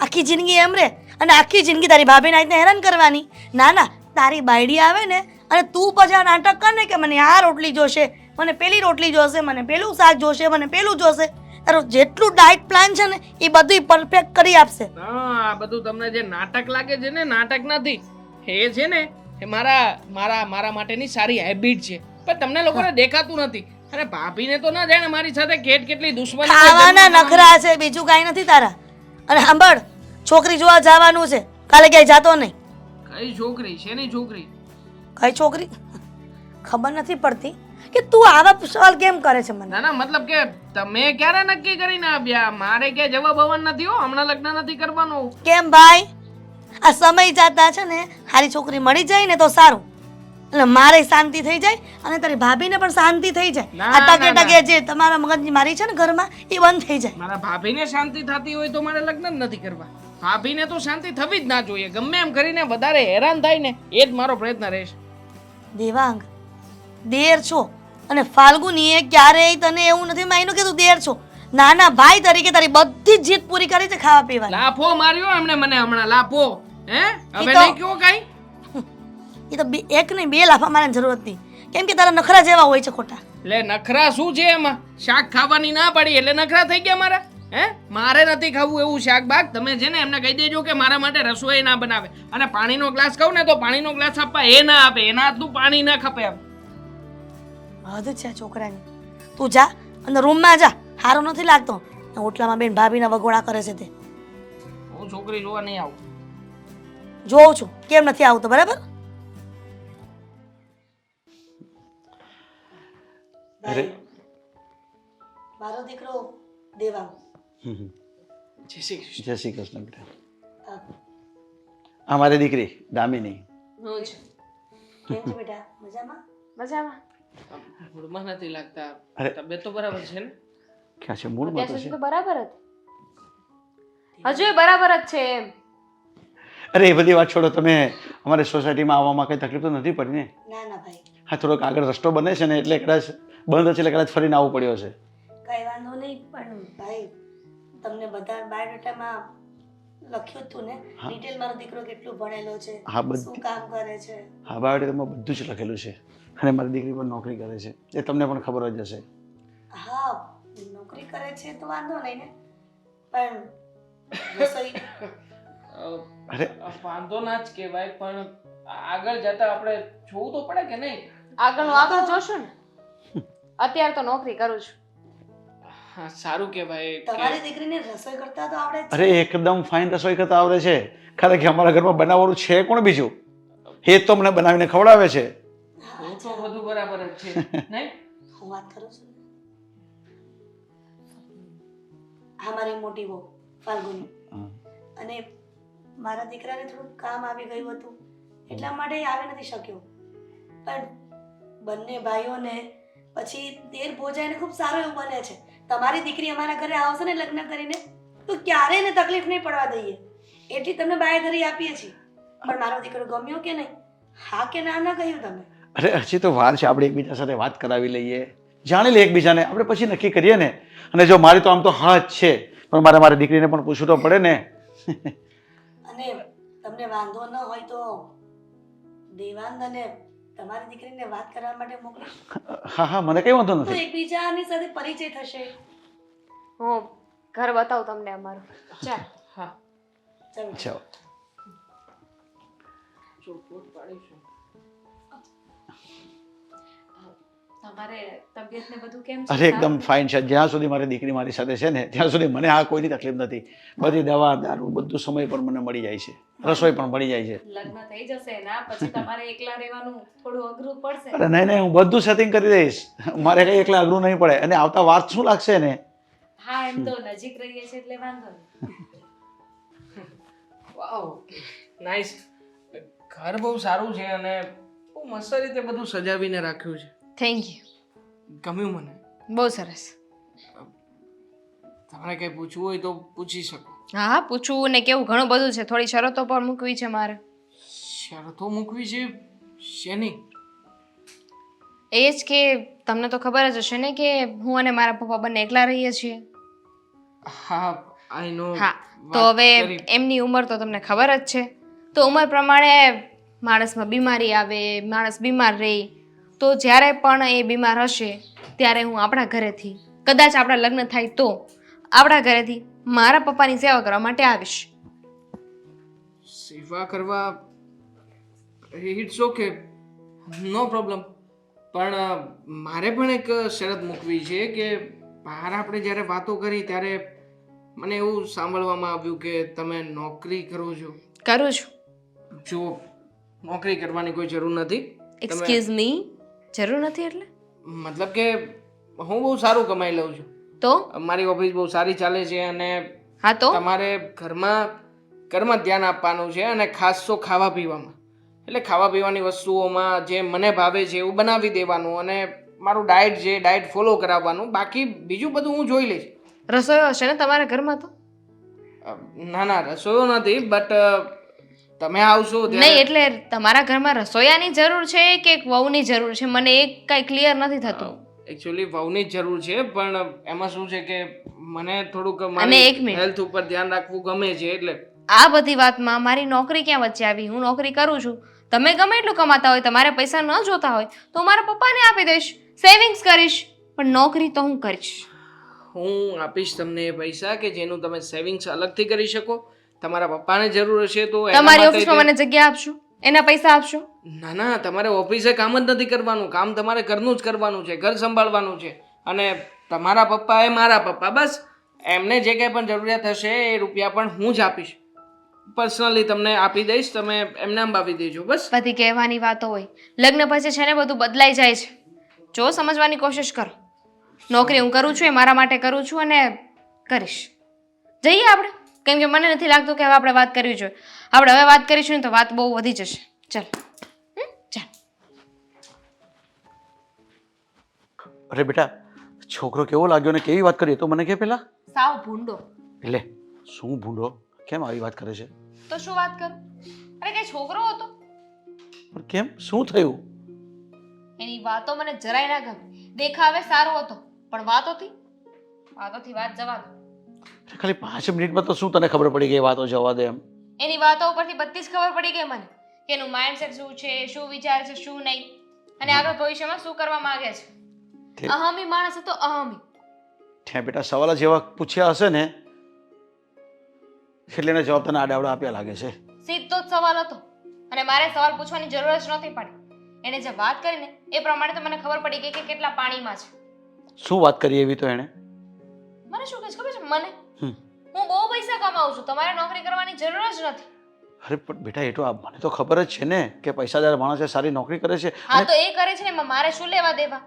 આખી જિંદગી એમ રે અને આખી જિંદગી તારી ભાભીને આ રીતના હેરાન કરવાની. ના ના, તારી બાયડી આવે ને અને તું પછી આ નાટક કર ને કે મને આ રોટલી જોશે, મને પેલી રોટલી જોશે, મને પેલું શાક જોશે, મને પેલું જોશે. તારું જેટલું ડાયટ પ્લાન છે ને એ બધું પરફેક્ટ કરી આપશે. હા આ બધું તમને જે નાટક લાગે છે ને, નાટક નથી. એ છે ને એ મારા મારા મારા માટેની સારી હેબિટ છે, પણ તમને લોકોને દેખાતું નથી. અને ભાભીને તો ના જાણે મારી સાથે કેટલી દુશ્મની છે. ખાવાના નખરા છે, બીજું કાંઈ નથી તારા. અને સાંભળ, છોકરી જોવા જવાનું છે, કાલે ક્યાંય જાતો નહીં. કઈ છોકરી? શેની છોકરી? કઈ છોકરી ખબર નથી પડતી કે તું આવા સવાલ કેમ કરે છે મને? ના ના મતલબ કે તમે ક્યારે નક્કી કરીને આવ્યા? મારે ક્યાંય જવાબ આવવાનું નથી હો, હમણાં લગ્ન નથી કરવાનું. કેમ ભાઈ, આ સમય જાતા છે ને સારી છોકરી મળી જાય ને તો સારું, એટલે મારે શાંતિ થઈ જાય અને તારી ભાભીને પણ શાંતિ થઈ જાય. ના, આ ટકે ના, ટકે જે તમારા મગજની મારી છે ને ઘરમાં એ બંધ થઈ જાય. મારા ભાભીને શાંતિ થતી હોય તો મારે લગ્ન જ નથી કરવા. ભાભીને તો શાંતિ થવી જ ના જોઈએ. ગમે એમ કરીને વધારે હેરાન થાય ને એ જ મારો પ્રયત્ન રહેશે. દેવાંગ, દેર છો અને ફાલ્ગુનીએ ક્યારેય તને એવું નથી માન્યું કે તું દેર છો. નાના ભાઈ તરીકે તારી બધી જ જીત પૂરી કરી છે ખાવા પીવાની. લાફો માર્યો એમને મને હમણાં, લાફો. હે હવે તો- નહીં કયો કાઈ? એ તો એક નહીં 2 લાફા મારવાની જરૂર હતી, કેમ કે તારા નખરા જેવા હોય છે ખોટા. લે નખરા શું છે એમાં? શાક ખાવાની ના પડી એટલે નખરા થઈ ગયા મારા? હે મારે નથી ખાવું એવું શાક બાક. તમે છે ને એમને કહી દેજો કે મારા માટે રસોઈ ના બનાવે. અને પાણીનો ગ્લાસ કહું ને તો પાણીનો ગ્લાસ આપવા એ ના આપે, એના હાથનું પાણી ના ખપે એમ. હદ છે આ છોકરાની. તું જા અંદર રૂમમાં જા, સારો નથી લાગતો. ઓટલામાં બેન ભાભીના વગોડા કરે છે તે હું છોકરી જોવા નહીં આવું. જોઉં છું કેમ નથી આવતો. બરાબર? અરે મારો દીકરો દેવાંગ. જય શ્રી કૃષ્ણ. જય શ્રી કૃષ્ણ બેટા. આ મારી દીકરી દામિની. હું છે. કેમ છે બેટા? મજામાં? મજામાં. મૂડમાં નથી લાગતા. અરે. તબિયત તો બરાબર છે ને? ક્યાં છે મૂળમાં અત્યાર તો સુધી છે. તો બરાબર જ હજુ બરાબર જ છે એમ. અરે એ બધી વાત છોડો, તમે અમારી સોસાયટીમાં આવવામાં કઈ તકલીફ તો નથી પડી ને? ના ના ભાઈ, હા થોડોક આગળ રસ્તો બને છે ને એટલે કદાચ બંધ છે એટલે કદાચ ફરીને આવવું પડ્યો છે. કઈ વાંધો ભાઈ તમને બધા બાયોડેટામાં લખ્યું હતું ને ડિટેલ મારો દીકરો કેટલું ભણેલો છે, હા, બધું. શું કામ કરે છે. હા, બાયોડેટામાં બધું જ લખેલું છે અને મારી દીકરી પણ નોકરી કરે છે, એ તમને પણ ખબર જ હશે. હા, નોકરી કરે છે તો વાંધો નહીં ને, પણ રસોઈ અરે વાંધો ના જ કહેવાય, પણ આગળ જતા આપણે જોવું તો પડે કે નહીં? આગળનું આગળ જોશું ને. અત્યારે તો નોકરી કરું છું. હા, સારું કહેવાય કે તમારી દીકરીને રસોઈ કરતા તો આવડે જ અરે એકદમ ફાઇન રસોઈ કરતા આવડે છે. કારણ કે અમારા ઘરમાં બનાવવાનું છે કોણ બીજું, એ જ તો મને બનાવીને ખવડાવે છે. હું તો બધું બરાબર જ છે નહીં? હું વાત કરું છું ને. આ મારી મોટી બહુ ફાલ્ગુની, હા. અને મારા દીકરાને થોડું કામ આવી ગયું હતું એટલા માટે એ આવી નથી શક્યો, પણ બંને ભાઈઓને પછી દેર ભોજાઈને ખૂબ સારું એવું બને છે. તમારી દીકરી અમારા ઘરે આવશે ને લગ્ન કરીને તો ક્યારેય ને તકલીફ નહીં પડવા દઈએ, એટલી તમને બાંયધરી આપીએ છીએ. પણ મારો દીકરો ગમ્યો કે નહીં? હા કે ના ના કહ્યું તમે? અરે હજી તો વાર છે, આપણે એકબીજા સાથે વાત કરાવી લઈએ, જાણી લઈએ એકબીજાને, આપણે પછી નક્કી કરીએ ને. અને જો મારી તો આમ તો હા જ છે, પણ મારી દીકરીને પણ પૂછવું તો પડે ને. અને તમને વાંધો ન હોય તો દેવાંગ અને તમારી દીકરીને વાત કરવા માટે મોકલો હા હા, મને કઈ વાંધો તો નથી. એકબીજાની સાથે પરિચય થશે. હું ઘર બતાવું તમને અમારું. ચાલ. હા, ચાલો. ચાલો. ચોખવટ પાડીશું. તમારે તબિયત ને બધું કેમ અરે એકદમ ફાઇન છે. જ્યાં સુધી મારી દીકરી મારી સાથે છે ને ત્યાં સુધી મને આ કોઈની તકલીફ નથી. બધી દવા દારૂ બધું સમય પર મને મળી જાય છે, રસોઈ પણ મળી જાય છે. લગ્ન થઈ જશે ના પછી તમારે એકલા રહેવાનું થોડું અઘરું પડશે. અરે નહીં નહીં, હું બધું સેટિંગ કરી દઈશ, મારે કઈ એકલા અઘરું નહીં પડે. અને આવતા વાર શું લાગશે ને? હા એમ તો નજીક રહીએ છે એટલે વાંધો નહીં. વાવ, નાઈસ. ઘર બહુ સારું છે અને બહુ મસ્ત રીતે બધું સજાવીને રાખ્યું છે. Thank you. ગમ્યું મને. બહુ સરસ. તમારે કંઈ પૂછવું હોય તો પૂછી શકો. હા હા, પૂછવું ને કેવું ઘણું બધું છે. થોડી શરતો પણ મૂકવી છે મારે. શરતો મૂકવી છે? શેની? એ જ કે તમને તો ખબર જ હશે ને કે હું અને મારા પપ્પા બંને એકલા રહીએ છીએ. હા, આઈ નો. હા, તો હવે એમની ઉંમર તો તમને ખબર જ છે. તો ઉંમર પ્રમાણે માણસમાં બીમારી આવે, માણસ બીમાર રહે, તો જ્યારે પણ એ બીમાર હશે ત્યારે હું આપણા ઘરેથી, કદાચ આપણા લગ્ન થાય તો આપણા ઘરેથી મારા પપ્પાની સેવા કરવા માટે આવીશ. સેવા કરવા ઇટ્સ ઓકે, નો પ્રોબ્લેમ. પણ મારે પણ એક શરત મૂકવી છે કે બહાર આપણે જ્યારે વાતો કરી ત્યારે મને એવું સાંભળવામાં આવ્યું કે તમે નોકરી કરો છો. કરું છું. જો નોકરી કરવાની કોઈ જરૂર નથી. એક્સક્યુઝ મી, જરૂર નથી એટલે? મતલબ કે હું બહુ સારું કમાઈ લઉં છું, તો મારી ઓફિસ બહુ સારી ચાલે છે અને હા તો તમારે ઘરમાં ધ્યાન આપવાનું છે અને ખાસ તો ખાવા પીવામાં. એટલે ખાવા પીવાની વસ્તુઓમાં જે મને ભાવે છે એવું બનાવી દેવાનું અને મારું ડાયટ છે ડાયટ ફોલો કરાવવાનું. બાકી બીજું બધું હું જોઈ લઈશ. રસોઈયો હશે ને તમારા ઘરમાં તો? ના ના, રસોઈયો નથી, બટ તમે આવશો નહીં એટલે તમારા ઘરમાં રસોઈયાની જરૂર છે કે વહુની જરૂર છે? મને એક કઈ ક્લિયર નથી થતું. એકચ્યુઅલી વહુની જ જરૂર છે, પણ એમાં શું છે કે મને થોડુંક અને મારી એક મિનિટ. હેલ્થ ઉપર ધ્યાન રાખવું ગમે છે. એટલે આ બધી વાતમાં મારી નોકરી ક્યાં વચ્ચે આવી? હું નોકરી કરું છું, તમે ગમે એટલું કમાતા હોય, તમારે પૈસા ન જોતા હોય તો મારા પપ્પાને આપી દઈશ, સેવિંગ્સ કરીશ, પણ નોકરી તો હું કરીશ. હું આપીશ તમને એ પૈસા કે જેનું તમે સેવિંગ્સ અલગથી કરી શકો. તમારા પપ્પાને જરૂર હશે તો એના તમારી માટે ઓફિસમાં મને જગ્યા આપશો, એના પૈસા આપશો? ના ના, તમારે ઓફિસે કામ જ નથી કરવાનું. કામ તમારે ઘરનું જ કરવાનું છે, ઘર સંભાળવાનું છે. અને તમારા પપ્પા એ મારા પપ્પા, બસ એમને જે કંઈ પણ જરૂરિયાત હશે એ રૂપિયા પણ હું જ આપીશ. પર્સનલી તમને આપી દઈશ, તમે એમને આમ આપી દેજો. બસ બધી કહેવાની વાતો હોય, લગ્ન પછી છે ને બધું બદલાઈ જાય છે. જો સમજવાની કોશિશ કરો. નોકરી હું કરું છું એ મારા માટે કરું છું અને કરીશ. જઈએ આપણે, કેમ કે મને નથી લાગતું કે હવે આપણે વાત કરવી જોઈએ. આપણે હવે વાત કરીશું ને તો વાત બહુ વધી જશે. ચાલ ચાલ. અરે બેટા, છોકરો કેવો લાગ્યો ને કેવી વાત કરી તો મને કે પેલા. સાવ ભૂંડો. એટલે શું ભૂંડો? કેમ આવી વાત કરે છે? તો શું વાત કરું? અરે કઈ છોકરો હતો, પણ કેમ, શું થયું? એની વાતો મને જરાય ના ગમી. દેખાવે સારો હતો પણ વાતોથી વાતોથી વાત જવા દો. ખાલી 5 મિનિટમાં તો શું તને ખબર પડી ગઈ વાતો જવા દે એમ? એની વાતો ઉપરથી બધી જ ખબર પડી ગઈ મને કે એનું માઇન્ડસેટ શું છે, શું વિચાર છે, શું નહીં, અને આગળ ભવિષ્યમાં શું કરવા માંગે છે. ઠીક. અહમી માણસ હતો, અહમી. ત્યાં બેટા સવાલ જ એવા પૂછ્યા હશે ને એટલે એને જવાબ તને આડાવડા આપ્યા લાગે છે. સીધો જ સવાલ હતો અને મારે સવાલ પૂછવાની જરૂર જ નહોતી પડી. એને જે વાત કરી ને એ પ્રમાણે તો મને ખબર પડી ગઈ કે કેટલા પાણીમાં છે. શું વાત કરી એવી તો એણે? મને શું કહે છે ખબર છે મને? હમ. હું બહુ પૈસા કમાઉં છું, તમારે નોકરી કરવાની જરૂર જ નથી. અરે પણ બેટા એ તો મને તો ખબર જ છે ને કે પૈસાદાર માણસ છે, સારી નોકરી કરે છે. હા તો એ કરે છે ને એમાં મારે શું લેવા દેવા?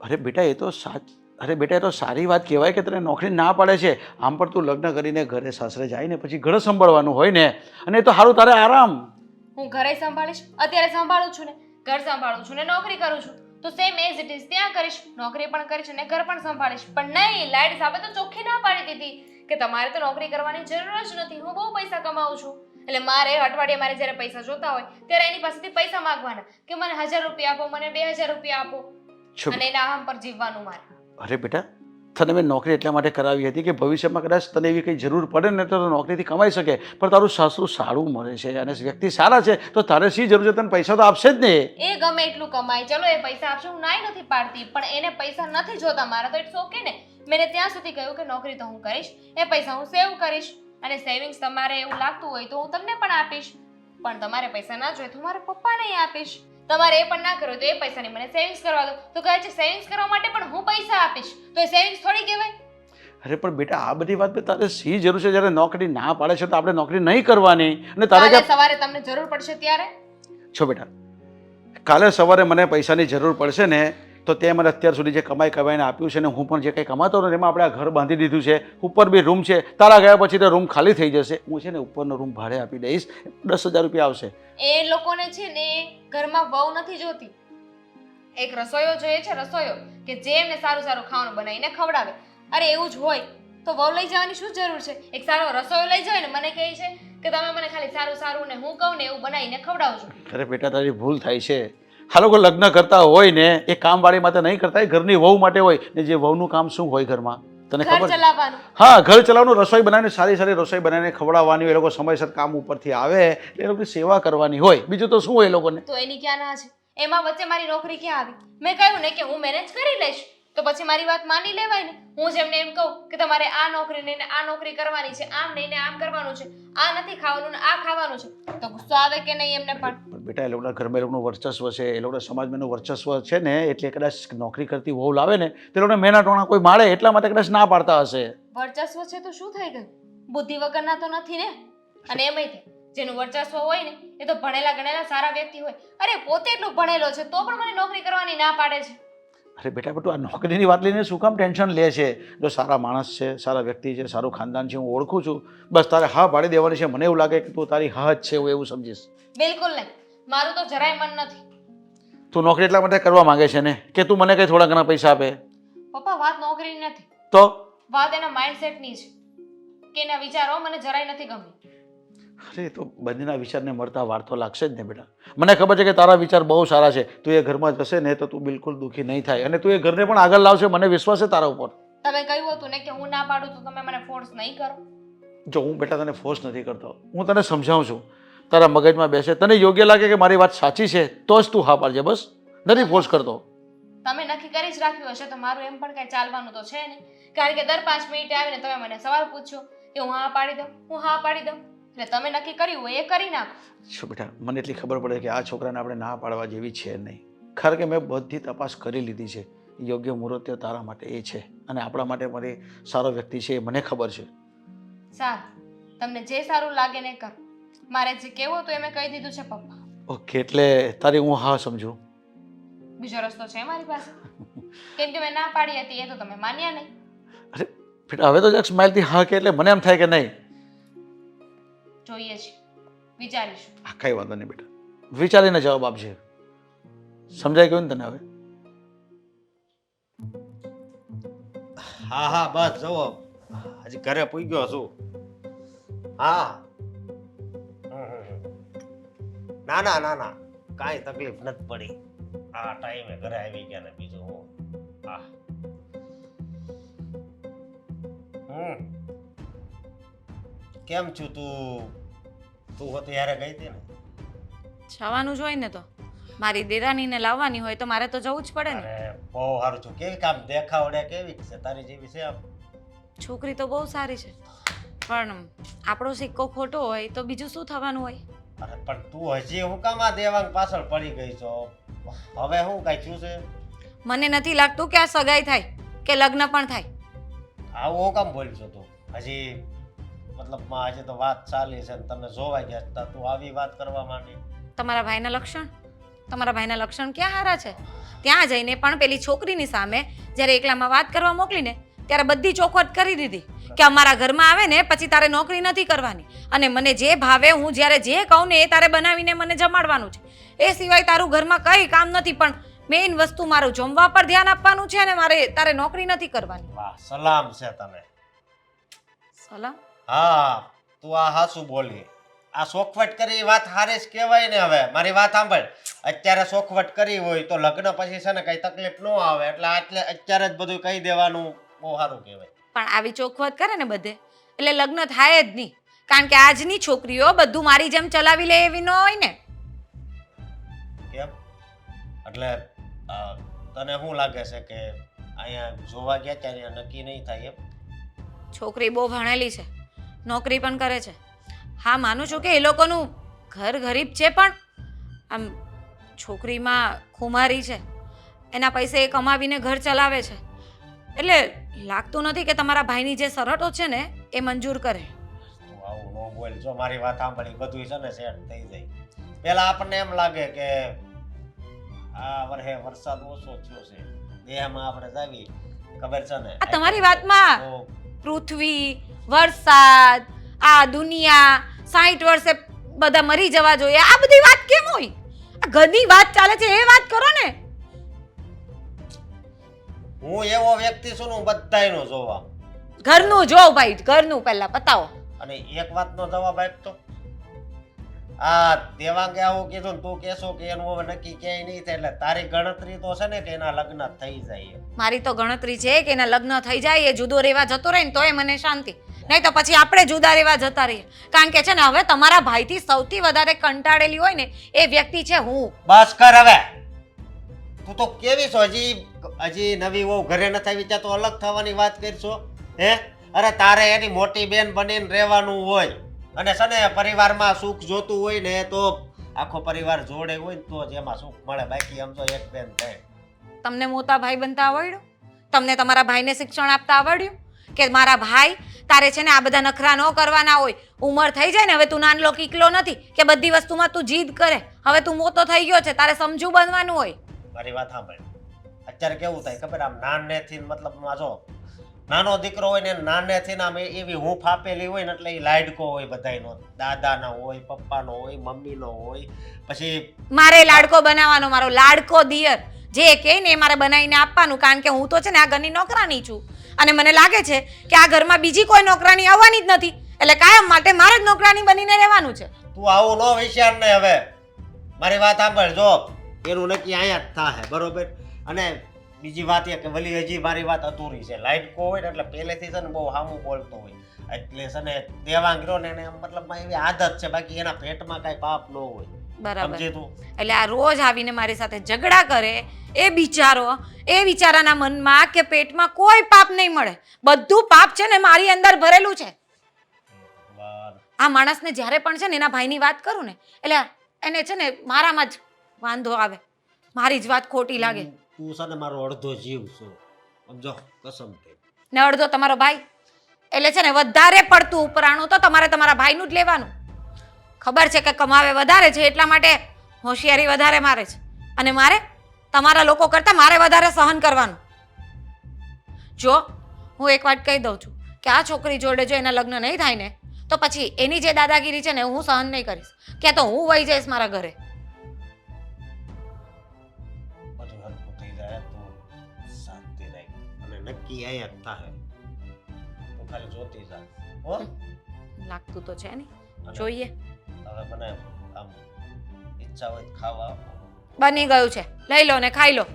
અરે બેટા એ તો સારી વાત કહેવાય કે તને નોકરી ના પાડે છે. આમ પણ તું લગ્ન કરીને ઘરે સાસરે જાય ને પછી ઘર સંભાળવાનું હોય ને, અને એ તો સારું તારે આરામ. હું ઘરે સંભાળીશ, અત્યારે સંભાળું છું ને, ઘર સંભાળું છું ને નોકરી કરું છું, તો સેમ એઝ ઇટ ઇઝ ત્યાં કરીશ, નોકરી પણ કરીશ અને ઘર પણ સંભાળીશ. પણ નહીં, લાઈટ સાહેબે તો ચોખ્ખી ના પાડી દીધી કે તમારે તો નોકરી કરવાની જરૂર જ નથી, હું બહુ પૈસા કમાઉં છું. એટલે મારે અઠવાડિયે મારે જ્યારે પૈસા જોતા હોય ત્યારે એની પાસેથી પૈસા માંગવાના કે મને 1000 રૂપિયા આપો, મને 2000 રૂપિયા આપો, છો અને એના આમ પર જીવવાનું મારે. અરે બેટા તને મેં નોકરી એટલા માટે કરાવી હતી કે ભવિષ્યમાં કદાચ તને એવી કંઈ જરૂર પડે ને તો તું નોકરીથી કમાઈ શકે. પણ તારું સાસુ સારું મળે છે અને વ્યક્તિ સારા છે તો તારે શી જરૂર છે? તને પૈસા તો આપશે જ ને. એ ગમે એટલું કમાય, ચલો એ પૈસા આપશે, હું નાઈ નથી પાડતી, પણ એને પૈસા નથી જોતા મારા, તો ઇટ્સ ઓકે ને. મેં ત્યાં સુધી કહ્યું કે નોકરી તો હું કરીશ, એ પૈસા હું સેવ કરીશ, અને સેવિંગ્સ તમારે એવું લાગતું હોય તો હું તમને પણ આપીશ. પણ તમારે પૈસા ના જોઈએ તો મારા પપ્પાને આપીશ. તમારે એ પણ ના કરવું હોય તો એ પૈસાની મને સેવિંગ્સ કરવા દો. તો કહે છે સેવિંગ્સ કરવા માટે પણ હું પૈસા આપીશ, તો એ સેવિંગ્સ થોડી કહેવાય? અરે પણ બેટા આ બધી વાત તારે શી જરૂર છે? જ્યારે નોકરી ના પાડે છે તો આપણે નોકરી નહીં કરવાની. અને તારે કાલે સવારે તમને જરૂર પડશે ત્યારે? છો બેટા, કાલે સવારે મને પૈસાની જરૂર પડશે ને તો તે મને અત્યાર સુધી જે કમાઈને આપ્યું છે ને હું પણ જે કંઈ કમાતો હતો એમાં આપણે આ ઘર બાંધી દીધું છે, ઉપર બી રૂમ છે. તારા ગયા પછી તો રૂમ ખાલી થઈ જશે. હું છે ને ઉપરનો રૂમ ભાડે આપી દઈશ, 10,000 રૂપિયા આવશે. એ લોકોને છે ને ઘરમાં વહુ નથી જોતી, એક રસોઈયો જોઈએ છે, રસોઈયો કે જે એમને સારું સારું ખાવાનું બનાવીને ખવડાવે. અરે એવું જ હોય તો વહુ લઈ જવાની શું જરૂર છે? એક સારો રસોઈયો લઈ જાય ને મને કહે છે કે તમે મને ખાલી સારું સારું ને હું કહું ને એવું બનાવીને ખવડાવજો. અરે બેટા તારી ભૂલ થાય છે. આ લોકો લગ્ન કરતા હોય ને એ કામવાળી માટે નહીં કરતા, એ ઘરની વહુ માટે હોય. ને જે વહુનું કામ શું હોય ઘરમાં તને ઘર ખબર? ચલાવવાનું. હા, ઘર ચલાવવાનું, રસોઈ બનાવીને સારી સારી રસોઈ બનાવીને ખવડાવવાની હોય. એ લોકો સમયસર કામ ઉપરથી આવે એટલે એ લોકોની સેવા કરવાની હોય. બીજું તો શું હોય એ લોકોને? તો એની ક્યાં ના છે? એમાં વચ્ચે મારી નોકરી ક્યાં આવી? મેં કહ્યું ને કે હું મેનેજ કરી લઈશ, તો પછી મારી વાત માની લેવાય ને. હું જેમને એમ કહું કે તમારે આ નોકરી લઈને આ નોકરી કરવાની છે, આમ નહીં ને આમ કરવાનું છે, આ નથી ખાવાનું ને આ ખાવાનું છે, તો ગુસ્સો આવે કે નહીં એમને પણ? પણ બેટા એ લોકોના ઘરમાં એ લોકોનું વર્ચસ્વ છે, એ લોકોના સમાજમાં એનું વર્ચસ્વ છે ને, એટલે કદાચ નોકરી કરતી વહુ લાવે ને તે લોકોને મેના ટોણા કોઈ માળે એટલા માટે કદાચ ના પાડતા હશે. વર્ચસ્વ છે તો શું થઈ ગયું? બુદ્ધિ વગરના તો નથી ને. અને એમાંય જેનું વર્ચસ્વ હોય ને એ તો ભણેલા ગણેલા સારા વ્યક્તિ હોય. અરે પોતે એટલું ભણેલો છે તો પણ મને નોકરી કરવાની ના પાડે છે. અરે બેટા પણ તું આ નોકરીની વાત લઈને શું કામ ટેન્શન લે છે? જો સારા માણસ છે, સારા વ્યક્તિ છે, સારું ખાનદાન છે, હું ઓળખું છું, બસ તારે હા પાડી દેવાની છે. મને એવું લાગે કે તું તારી હા જ છે એવું સમજીશ. બિલકુલ નહીં, મારું તો જરાય મન નથી. તું નોકરી એટલા માટે કરવા માંગે છે ને કે તું મને કંઈ થોડા ઘણા પૈસા આપે? પપ્પા વાત નોકરીની નથી, તો વાત એના માઇન્ડસેટની છે કે એના વિચારો મને જરાય નથી ગમી. અરે તો બંનેના વિચારને મળતા વાર તો લાગશે જ ને બેટા. મને ખબર છે કે તારા વિચાર બહુ સારા છે. તું એ ઘરમાં જશે ને તો તું બિલકુલ દુઃખી નહીં થાય અને તું એ ઘરને પણ આગળ લાવશે. મને વિશ્વાસ છે તારા ઉપર. તમે કહ્યું હતું ને કે હું ના પાડું તો તમે મને ફોર્સ નહીં કરો. જો હું બેટા તને ફોર્સ નથી કરતો, હું તને સમજાવું છું. તારા મગજમાં બેસે, તને યોગ્ય લાગે કે મારી વાત સાચી છે તો જ તું હા પાડજે, બસ. નથી ફોર્સ કરતો. તમે નક્કી કરી જ રાખ્યું હશે તો મારું એમ પણ કઈ ચાલવાનું તો છે નહીં. કારણ કે દર 5 મિનિટે આવીને તમે મને સવાલ પૂછો કે હું હા પાડી દઉં, હું હા પાડી દઉં. એટલે તમે નક્કી કર્યું હોય એ કરી નાખો. શું બેટા, મને એટલી ખબર પડે કે આ છોકરાને આપણે ના પાડવા જેવી છે નહીં. કારણ કે મેં બધી તપાસ કરી લીધી છે. યોગ્ય મુહૂર્ત તારા માટે એ છે અને આપણા માટે મારી સારો વ્યક્તિ છે એ મને ખબર છે. સારું, તમને જે સારું લાગે ને કરો. મારે જે કહેવું હતું એ મેં કહી દીધું છે પપ્પા. ઓકે, એટલે તારી હું હા સમજુ. બીજો રસ્તો છે મારી પાસે? કેમ કે મેં ના પાડી હતી એ તો તમે માન્યા નહીં. અરે બેટા હવે તો જક સ્માઇલથી હા કે એટલે મને એમ થાય કે નહીં. જોઈએ છે, વિચારીશું. હા કઈ વાંધો નહીં બેટા, વિચારીને જવાબ આપજે. સમજાય ગયું ને તને હવે? હા હા બસ જવો, હજી ઘરે પૂગ્યો છું. હા ના ના ના ના કાંઈ તકલીફ નથી પડી. આ ટાઈમે ઘરે આવી ગયા ને બીજું હું. હા કેમ છું તું? તું હોતી યારે ગઈ હતી ને? જવાનું જ હોય ને તો મારી દેરાણીને લાવવાની હોય તો મારે તો જવું જ પડે ને. અરે બહુ સારું છું. કેવી કામ દેખાવડે કેવી છે તારી જેવી છે આમ? છોકરી તો બહુ સારી છે પણ આપણો સિક્કો ખોટો હોય તો બીજું શું થવાનું હોય? અરે પણ તું હજી હું કામ આ દેવાંગ પાછળ પડી ગઈ છો? હવે હું કઈ થયું છે? મને નથી લાગતું કે આ સગાઈ થાય કે લગ્ન પણ થાય. આવું હું કામ બોલ છો તું? હજી મતલબમાં હજી તો વાત ચાલી છે ને તમે જોવા ગયા હતા, તું આવી વાત કરવા માંડી. તમારા ભાઈના લક્ષણ ક્યાં હારા છે? ત્યાં જઈને પણ પેલી છોકરીની સામે જ્યારે એકલામાં વાત કરવા મોકલીને ત્યારે બધી ચોખવટ કરી દીધી કે અમારા ઘરમાં આવે ને પછી તારે નોકરી નથી કરવાની અને મને જે ભાવે હું જ્યારે જે કહું ને એ તારે બનાવીને મને જમાડવાનું છે. એ સિવાય તારું ઘરમાં કંઈ કામ નથી, પણ મેઇન વસ્તુ મારું જમવા પર ધ્યાન આપવાનું છે અને મારે તારે નોકરી નથી કરવાની. વાહ, સલામ છે તને. સલામ? હા, તું આ હાસુ બોલી. આ સોખવટ કરી વાત હારે જ કહેવાય ને. હવે મારી વાત સાંભળ, અત્યારે સોખવટ કરી હોય તો લગ્ન પછી છે ને કઈ તકલીફ ન આવે, એટલે અત્યારે જ બધું કહી દેવાનું બહુ સારું કહેવાય. પણ આવી ચોખવટ કરે ને બધે એટલે લગ્ન થાય જ નહીં, કારણ કે આજની છોકરીઓ બધું મારી જેમ ચલાવી લે એવી ન હોય ને. કેમ? એટલે તને શું લાગે છે કે અહીંયા જોવા ગયા ત્યારે નક્કી નહીં થાય એમ? છોકરી બહુ ભણેલી છે, નોકરી પણ કરે છે. હા, માનું છું કે એ લોકોનું ઘર ગરીબ છે, પણ આમ છોકરીમાં ખુમારી છે, એના પૈસે એ કમાવીને ઘર ચલાવે છે. એટલે લાગતું નથી કે તમારા ભાઈની જે શરતો છે ને એ મંજૂર કરે. તું આવું ન બોલ. જો મારી વાત સાંભળી બધું છે ને સેટ થઈ જાય. પેલા આપણને એમ લાગે કે આ વર્ષે વરસાદ ઓછો થયો છે, દેહમાં આપણે જાવી ખબર છે ને. આ તમારી વાતમાં પૃથ્વી, વરસાદ, આ દુનિયા 60 વર્ષે બધા મરી જવા જોઈએ, આ બધી વાત કેમ હોય? આ ગધી વાત ચાલે છે એ વાત કરો ને. હું એવો વ્યક્તિ છું ને, હું બધાયનો જોવા. ઘરનું જોવ ભાઈ, ઘરનું પહેલા પતાવો. અને એક વાતનો જવાબ આપતો, આ દેવાંગે આવું કીધું ને તું કહેશો કે એનું હવે નક્કી ક્યાંય નહીં થાય, એટલે તારી ગણતરી તો છે ને કે એના લગ્ન થઈ જાય. મારી તો ગણતરી છે કે એના લગ્ન થઈ જાય, એ જુદો રહેવા જતો રહે ને તોય મને શાંતિ, નહીં તો પછી આપણે જુદા રહેવા જતા રહીએ. કારણ કે છે ને હવે તમારા ભાઈથી સૌથી વધારે કંટાળેલી હોય ને એ વ્યક્તિ છે હું. બસ કર હવે. તું તો કેવી છો? હજી નવી વહુ ઘરે નથી આવી ત્યાં તો અલગ થવાની વાત કરશો હે? અરે તારે એની મોટી બેન બનીને રહેવાનું હોય અને છે ને પરિવારમાં સુખ જોતું હોય ને તો આખો પરિવાર જોડે હોય ને તો જ એમાં સુખ મળે. બાકી આમ તો એક બેન થાય. તમને મોટા ભાઈ બનતા આવડ્યું? તમને તમારા ભાઈને શિક્ષણ આપતા આવડ્યું કે મારા ભાઈ તારે છે ને આ બધા નખરા ન કરવાના હોય? ઉંમર થઈ જાય ને, હવે તું નાનલો કીકલો નથી કે બધી વસ્તુમાં તું જીદ કરે. હવે તું મોટો થઈ ગયો છે, તારે સમજુ બનવાનું હોય. મારી વાત સાંભળ. અત્યારે કેવું થાય ખબર? આમ નાનેથી મતલબમાં જો નાનો દીકરો હોય ને નાનેથી આમ એવી હૂંફ આપેલી હોય ને એટલે એ લાડકો હોય બધાયનો. દાદાનો હોય, પપ્પાનો હોય, મમ્મીનો હોય. પછી મારે લાડકો બનાવવાનો, મારો લાડકો દિયર જે કહે ને એ મારે બનાવીને આપવાનું, કારણ કે હું તો છે ને આ ઘરની નોકરાની છું અને મને લાગે છે કે આ ઘરમાં બીજી કોઈ નોકરાની આવવાની જ નથી, એટલે કાયમ માટે મારે જ નોકરાની બનીને રહેવાનું છે. તું આવું ન વિચાર ને. હવે મારી વાત સાંભળ, જો એનું નક્કી અહીંયા જ થાય બરોબર. અને બીજી વાત એ કે વલી હજી મારી વાત અધૂરી છે. લાઈટકો હોય ને એટલે પહેલેથી છે ને બહુ સામું બોલતો હોય, એટલે છે ને દેવાંગ રહ્યો ને એને મતલબમાં એવી આદત છે, બાકી એના પેટમાં કાંઈ પાપ ન હોય. બરાબર. સમજી તું? એટલે આ રોજ આવીને મારી સાથે ઝઘડા કરે એ બિચારાના મનમાં કે પેટમાં કોઈ પાપ નહીં મળે. બધું પાપ છે ને મારી અંદર ભરેલું છે. આ માણસને જ્યારે પણ છે ને એના ભાઈની વાત કરું ને એટલે એને છે ને મારામાં જ વાંધો આવે, મારી જ વાત ખોટી લાગે. તું છે ને મારો અડધો જીવ છો, સમજો કસમથી. ને અડધો તમારો ભાઈ, એટલે છે ને વધારે પડતું ઉપરાણું તો તમારે તમારા ભાઈનું જ લેવાનું. ખબર છે કે કમાવે વધારે છે એટલા માટે હોશિયારી વધારે મારે છે, અને મારે તમારા લોકો કરતાં મારે વધારે સહન કરવાનું. જો હું એક વાત કહી દઉં છું કે આ છોકરી જોડે જો એના લગ્ન નહીં થાય ને તો પછી એની જે દાદાગીરી છે ને હું સહન નહીં કરીશ, કે તો હું વહી જઈશ મારા ઘરે. બધું હલકું થઈ જાય તું શાંતિ રાખ અને નક્કી અહીંયા જ થાય. તું ખાલી જોતી જા હો. લાગતું તો છે નહીં, જોઈએ. હવે મને આમ ઈચ્છા હોય ખાવા. બની ગયું છે, લઈ લો ને ખાઈ લો.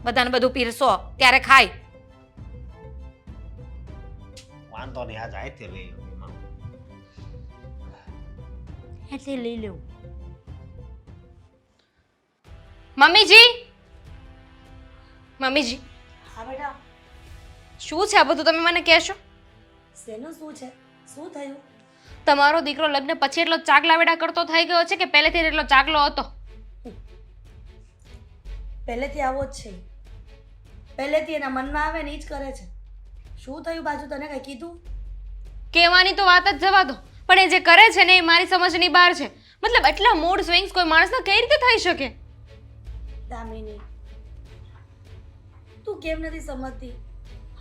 બધાને બધું પીરસો ત્યારે ખાય. વાંધો નહીં આજ આઈથી લઈ લો એમાં. એટલે લઈ લેવું. મમ્મીજી મમ્મીજી હા બેટા, શું છે આ બધું તમે મને કહેશો? શેનું શું છે? શું થયું? તમારો દીકરો લગ્ન પછી એટલો ચાકલા વેડા કરતો થઈ ગયો છે કે પહેલેથી એટલો ચાકલો હતો? પહેલેથી આવો જ છે. પહેલેથી એના મનમાં આવે ને એ જ કરે છે. શું થયું બાજુ, તને કંઈ કીધું? કહેવાની તો વાત જ જવા દો, પણ એ જે કરે છે ને એ મારી સમજની બહાર છે. મતલબ એટલા મૂડ સ્વિંગ્સ કોઈ માણસના કઈ રીતે થઈ શકે? દામિની, તું કેમ નથી સમજતી?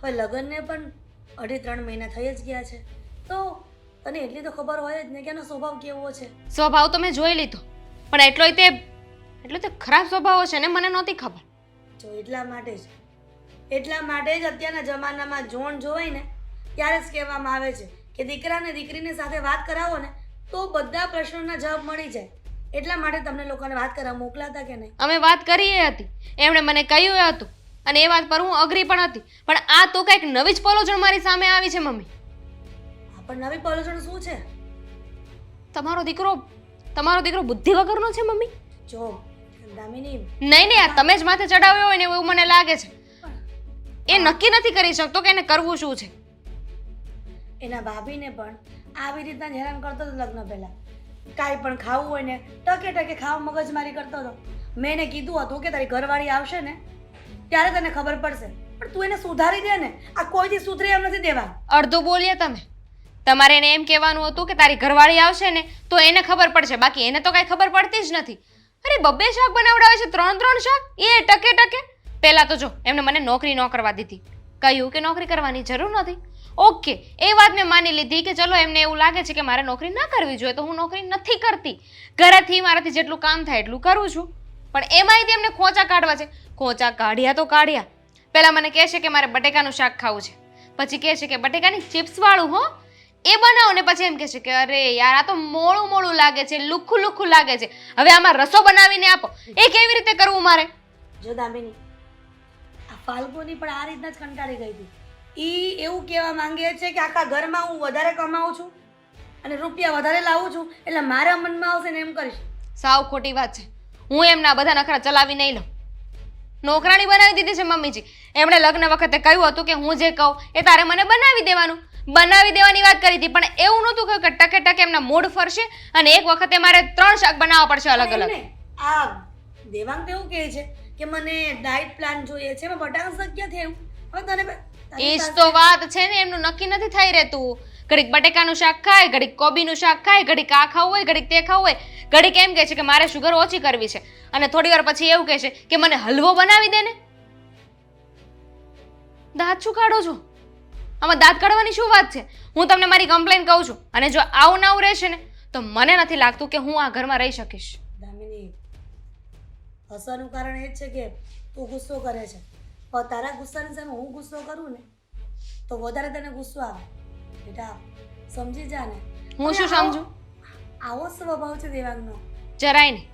હવે લગ્નને પણ 2.5-3 મહિના થઈ જ ગયા છે, તો તને એટલી તો ખબર હોય જ ને કે એનો સ્વભાવ કેવો છે. સ્વભાવ તો મેં જોઈ લીધો, પણ એટલો તે ખરાબ સ્વભાવ છે ને મને નહોતી ખબર. જો એટલા માટે જ અત્યારના જમાનામાં જોણ જોવાય ને ત્યારે જ કહેવામાં આવે છે કે દીકરાને દીકરીની સાથે વાત કરાવો ને તો બધા પ્રશ્નોના જવાબ મળી જાય. એટલા માટે તમને લોકોને વાત કરવા મોકલાતા કે નહીં? અમે વાત કરી એ હતી, એમણે મને કહ્યું એ હતું, અને એ વાત પર હું અગ્રી પણ હતી. પણ આ તો કંઈક નવી જ પલોજણ મારી સામે આવી છે મમ્મી. આ પણ નવી પલોજણ શું છે? તમારો દીકરો બુદ્ધિ વગરનો છે મમ્મી. જો દામિની, નહીં આ તમે જ માથે ચડાવ્યો હોય ને એવું મને લાગે છે. એ નક્કી નથી કરી શકતો કે એને કરવું શું છે. એના ભાભીને પણ આવી રીતના જ હેરાન કરતો હતો લગ્ન પહેલા. કાંઈ પણ ખાવું હોય ને ટકે ટકે ખાવા મગજમારી કરતો હતો. મેં એને કીધું હતું કે તારી ઘરવાળી આવશે ને ત્યારે તને ખબર પડશે, પણ તું એને સુધારી દે ને. આ કોઈથી સુધરે એમ નથી દેવા. અડધું બોલ્યા તમે. તમારે એને એમ કહેવાનું હતું કે તારી ઘરવાળી આવશે ને તો એને ખબર પડશે, બાકી એને તો કાંઈ ખબર પડતી જ નથી. અરે 2 શાક બનાવડાવે છે, 3 શાક, એ ટકે. પહેલા તો જો એમને મને નોકરી ન કરવા દીધી, કહ્યું કે નોકરી કરવાની જરૂર નથી. ઓકે, એ વાત મેં માની લીધી કે ચલો એમને એવું લાગે છે કે મારે નોકરી ના કરવી જોઈએ તો હું નોકરી નથી કરતી. ઘરેથી મારાથી જેટલું કામ થાય એટલું કરું છું. પણ એમાંય એમને ખોચા કાઢવા છે. ખોચા કાઢ્યા તો કાઢ્યા. પહેલા મને કહે છે કે મારે બટેકાનું શાક ખાવું છે, પછી કહે છે કે બટેકાની ચિપ્સ વાળું હો એ બનાવો, ને પછી એમ કહે છે કે અરે યાર આ તો મોળું લાગે છે, લુખ્ખું લાગે છે, હવે આમાં રસો બનાવીને આપો. એ કેવી રીતે કરવું મારે? જો દામિની, આ ફાલ્ગુની પણ આ રીતના જ કંટાળી ગઈ હતી. ઈ એવું કહેવા માંગે છે કે આખા ઘરમાં હું વધારે કમાઉં છું અને રૂપિયા વધારે લાવું છું એટલે મારા મનમાં આવશે ને એમ કરીશ. સાવ ખોટી વાત છે. હું એમના બધા નખરા ચલાવી નહીં લઉં. નોકરાણી બનાવી દીધી છે મમ્મીજી. એમણે લગ્ન વખતે કહ્યું હતું કે હું જે કહું એ તારે મને બનાવી દેવાની વાત કરી હતી, પણ એવું નહોતું કહ્યું કે ટકે ટકે એમના મૂડ ફરશે અને એક વખતે મારે 3 શાક બનાવવા પડશે અલગ અલગ. આ દેવાંગ તો એવું કહે છે કે મને ડાયટ પ્લાન જોઈએ છે, એમાં બટાકા શાક ક્યાં થયું? હવે તને એ જ તો વાત છે ને, એમનું નક્કી નથી થઈ રહેતું. ઘડીક બટેકાનું શાક ખાય, ઘડીક કોબીનું શાક ખાય, ઘડીક આ ખાવું હોય, ઘડીક તે ખાવું હોય, ઘડીક એમ કહે છે કે મારે શુગર ઓછી કરવી છે, અને થોડી વાર પછી એવું કહે છે કે મને હલવો બનાવી દે ને. દાંત શું કાઢો છો? આમાં દાંત કાઢવાની શું વાત છે? હું તમને મારી કમ્પ્લેન કહું છું, અને જો આવું ના રહેશે ને તો મને નથી લાગતું કે હું આ ઘરમાં રહી શકીશ. દામિની, હસવાનું કારણ એ જ છે કે તું ગુસ્સો કરે છે. પણ તારા ગુસ્સાની સામે હું ગુસ્સો કરું ને તો વધારે તને ગુસ્સો આવે. બેટા સમજી જા ને. હું શું સમજુ? આવો સ્વભાવ છે દેવાંગનો. જરાય નહીં.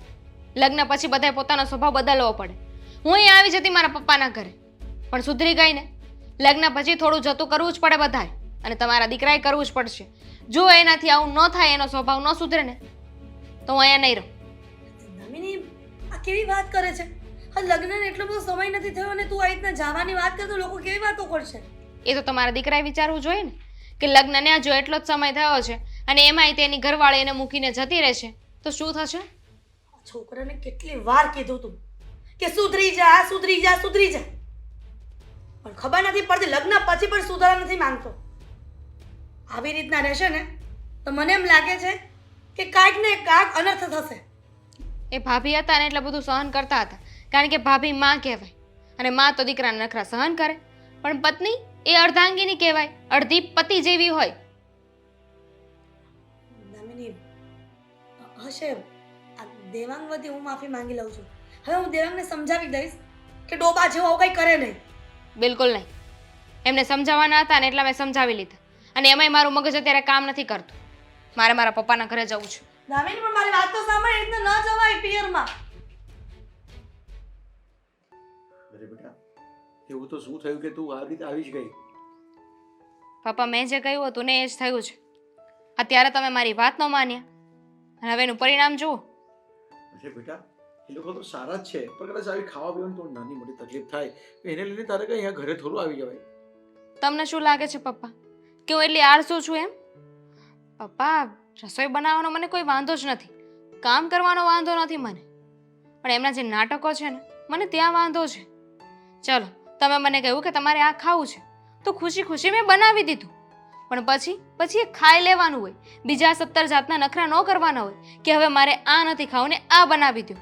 લગ્ન પછી બધાએ પોતાનો સ્વભાવ બદલવો પડે. હું અહીં આવી જતી મારા પપ્પાના ઘરે, પણ સુધરી ગઈ ને. લગ્ન પછી થોડું જતું કરવું જ પડે બધાએ, અને તમારા દીકરાએ કરવું જ પડશે. જો એનાથી આવું ન થાય, એનો સ્વભાવ ન સુધરે ને તો હું અહીંયા નહીં રહું. દામિની, આ કેવી વાત કરે છે? આ લગ્નને એટલો બધો સમય નથી થયો અને તું આ રીતના જવાની વાત કર તો લોકો કેવી વાતો કરશે? એ તો તમારા દીકરાએ વિચારવું જોઈએ ને કે લગ્નને જો એટલો જ સમય થયો છે અને એમાંય તેની ઘરવાળી એને મૂકીને જતી રહેશે તો શું થશે? છોકરાને કેટલી વાર કીધું તું કે સુધરી જા, પણ ખબર નથી પડતી લગ્ન પછી પણ સુધારા નથી માંગતો. આવી રીતના રહેશે ને તો મને એમ લાગે છે કે કાંઈક ને કાંઈક અનર્થ થશે. એ ભાભી હતા ને એટલે બધું સહન કરતા હતા, કારણ કે ભાભી માં કહેવાય, અને માં તો દીકરાના નખરા સહન કરે, પણ પત્ની એ અર્ધાંગીની કહેવાય, અડધી પતિ જેવી હોય. દામિની, હશે આ દેવાંગ વતી હું માફી માંગી લઉં છું. હવે હું દેવાંગને સમજાવી દઈશ કે ડોબા જેવો આવું કંઈ કરે નહીં. બિલકુલ નહીં. એમને સમજાવવાના હતા ને એટલા મેં સમજાવી લીધા, અને એમાંય મારું મગજ અત્યારે કામ નથી કરતું. મારે મારા પપ્પાના ઘરે જવું છે. દામિની, પણ મારી વાત તો સાંભળ, એટલે ન જવાય પિયરમાં. અરે બેટા, એવું તો શું થયું કે તું આવી રીતે આવી જ ગઈ? પપ્પા મેં જે કહ્યું હતું ને એ જ થયું છે. અત્યારે તમે મારી વાત ન માન્યા અને હવે એનું પરિણામ જુઓ. અરે બેટા એ લોકો તો સારા જ છે, પણ કદાચ આવી ખાવા પીવાની તો નાની મોટી તકલીફ થાય એને લીધે તારે કઈ અહીંયા ઘરે થોડું આવી જવાય. તમને શું લાગે છે પપ્પા કે હું એટલી આળસુ છું એમ? પપ્પા રસોઈ બનાવવાનો મને કોઈ વાંધો જ નથી, કામ કરવાનો વાંધો નથી મને, પણ એમના જે નાટકો છે ને મને ત્યાં વાંધો છે. ચલો તમે મને કહ્યું કે તમારે આ ખાવું છે તો ખુશી ખુશી મેં બનાવી દીધું, પણ પછી એ ખાઈ લેવાનું હોય, બીજા 17 જાતના નખરા ન કરવાના હોય કે હવે મારે આ નથી ખાવું ને આ બનાવી દો.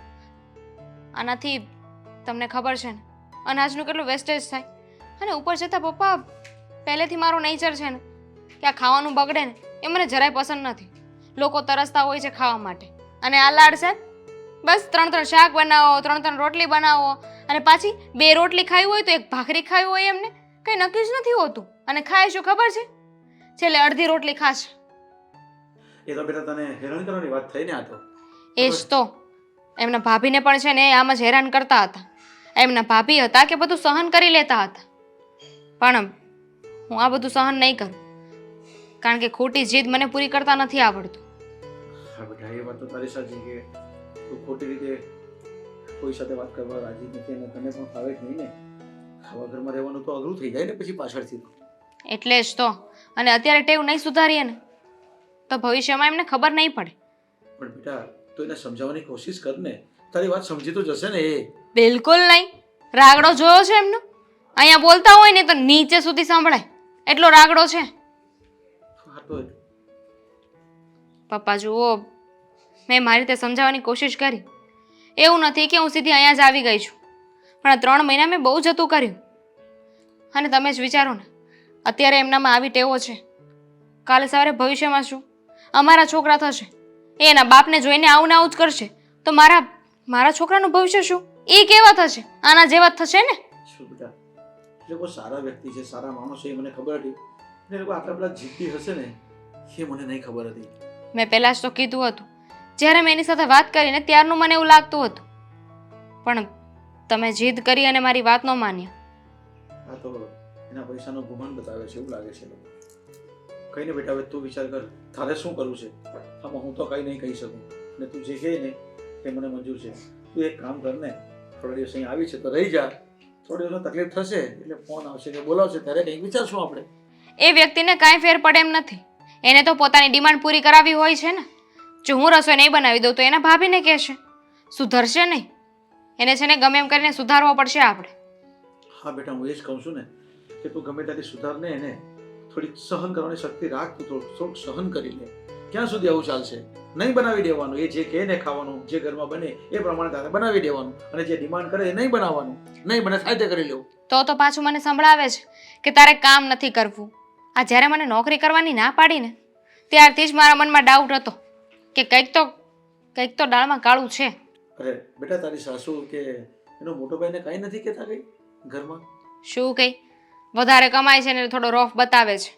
આનાથી તમને ખબર છે ને અનાજનું કેટલું વેસ્ટેજ થાય, અને ઉપર જતાં પપ્પા પહેલેથી મારો નેચર છે ને કે આ ખાવાનું બગડે ને એ મને જરાય પસંદ નથી. લોકો તરસતા હોય છે ખાવા માટે, અને આ લાડ સાહેબ બસ 3 શાક બનાવો, 3 રોટલી બનાવો, અને પાછી 2 રોટલી ખાવી હોય તો 1 ભાખરી ખાવી હોય એમને કંઈ નક્કી જ નથી હોતું. અને ખાય શું ખબર છે? છેલ્લે અડધી રોટલી ખાશે. એ તો બેટા તને હેરાન કરવાની વાત થઈ ને. આ તો એ જ તો એમના ભાભીને પણ છે ને આમ જ હેરાન કરતા હતા. એમના ભાભી હતા કે બધું સહન કરી લેતા હતા, પણ હું આ બધું સહન નહીં કરું, કારણ કે ખોટી જીદ મને પૂરી કરતા નથી આવડતું. હા બેટા એ વાત તો તારી સાચી કે તું ખોટી રીતે કોઈ સાથે વાત કરવા રાજી નથી અને તને પણ ફાવે જ નહીં ને. ખાવા ઘરમાં રહેવાનું તો અઘરું થઈ જાય ને પછી પાછળથી. એટલે જ તો, અને અત્યારે ટેવ નહીં સુધારીએ ને તો ભવિષ્યમાં એમને ખબર નહીં પડે. પણ બેટા તું એને સમજાવવાની કોશિશ કર ને, તારી વાત સમજી તો જશે ને એ. બિલકુલ નહીં. રાગડો જોયો છે એમનો? અહીંયા બોલતા હોય ને તો નીચે સુધી સંભળાય એટલો રાગડો છે. હા તો પપ્પા જુઓ, મેં મારી રીતે સમજાવવાની કોશિશ કરી. એવું નથી કે હું સીધી અહીંયા જ આવી ગઈ છું, પણ આ 3 મહિના મેં બહુ જતું કર્યું. અને તમે જ વિચારો ને, અત્યારે એમનામાં આવી ટેવો છે, કાલે સવારે ભવિષ્યમાં શું અમારા છોકરા થશે, એ એના બાપને જોઈને આવું ને આવું જ કરશે, તો મારા છોકરાનું ભવિષ્ય શું? એ કેવા થશે? આના જેવા જ થશે ને. શું બેટા એ લોકો સારા વ્યક્તિ છે, સારા માણસ છે એ મને ખબર હતી, અને એ લોકો આટલા બધા જીદ્દી હશે ને એ મને નહીં ખબર હતી. મેં પહેલાં જ તો કીધું હતું, જ્યારે મેં એની સાથે વાત કરીને ત્યારનું મને એવું લાગતું હતું, પણ તમે જીદ કરી અને મારી વાત ન માન્યા. આ તો એના પૈસાનો ગુમાન બતાવે છે એવું લાગે છે લોકો. કઈ ને બેટા હવે તું વિચાર કર તારે શું કરવું છે. આમાં હું તો કઈ નહીં કહી શકું, અને તું જે કહે ને એ મને મંજૂર છે. તું એક કામ કર ને, થોડા દિવસ અહીં આવી છે તો રહી જા, થોડી દિવસમાં તકલીફ થશે એટલે ફોન આવશે કે બોલાવશે ત્યારે કંઈક વિચારશું આપણે. એ વ્યક્તિને કાંઈ ફેર પડે એમ નથી, એને તો પોતાની ડિમાન્ડ પૂરી કરાવી હોય છે ને. જો હું રસોઈ નહીં બનાવી દઉં તો એના ભાભીને કહેશે, સુધરશે નહીં. એને છે ને ગમે એમ કરીને સુધારવો પડશે આપણે. હા બેટા હું એ જ કહું છું ને કે તું ગમે ત્યાંથી સુધાર ને, એને થોડીક સહન કરવાની શક્તિ રાખ. તું થોડુંક સહન કરી લે. ક્યાં સુધી આવું ચાલશે? નહીં બનાવી દેવાનું, એ જે કહે ને ખાવાનું જે ઘરમાં બને એ પ્રમાણે તારે બનાવી દેવાનું, અને જે ડિમાન્ડ કરે એ નહીં બનાવવાનું. નહીં બને થાય તે કરી લેવું. તો પાછું મને સંભળાવે છે કે તારે કામ નથી કરવું. આ જ્યારે મને નોકરી કરવાની ના પાડી ને ત્યારથી જ મારા મનમાં ડાઉટ હતો કે કંઈક તો દાળમાં કાળું છે. અરે બેટા તારી સાસુ કે એનો મોટો ભાઈને કાંઈ નથી કહેતા કઈ ઘરમાં? શું કંઈ વધારે કમાય છે ને થોડો રોફ બતાવે છે.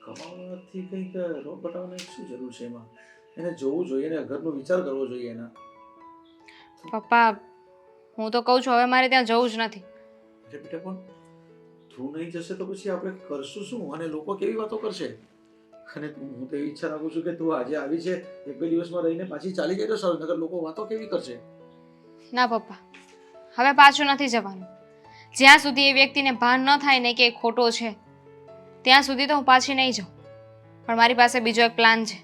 કમાવાથી કંઈક રોગ બતાવવાની શું જરૂર છે એમાં? એને જોવું જોઈએ ને, ઘરનો વિચાર કરવો જોઈએ એના. પપ્પા હું તો કહું છું હવે મારે ત્યાં જવું જ નથી. અરે બેટા પણ તું નહીં જશે તો પછી આપણે કરશું શું, અને લોકો કેવી વાતો કરશે? અને હું તો એવી ઈચ્છા રાખું છું કે તું આજે આવી છે 1-2 દિવસમાં રહીને પાછી ચાલી જાય તો સારું, નકર લોકો વાતો કેવી કરશે? ના પપ્પા, હવે પાછું નથી જવાનું. જ્યાં સુધી એ વ્યક્તિને ભાન ન થાય ને કે એ ખોટો છે ત્યાં સુધી તો હું પાછી નહીં જાઉં. પણ મારી પાસે બીજો એક પ્લાન છે.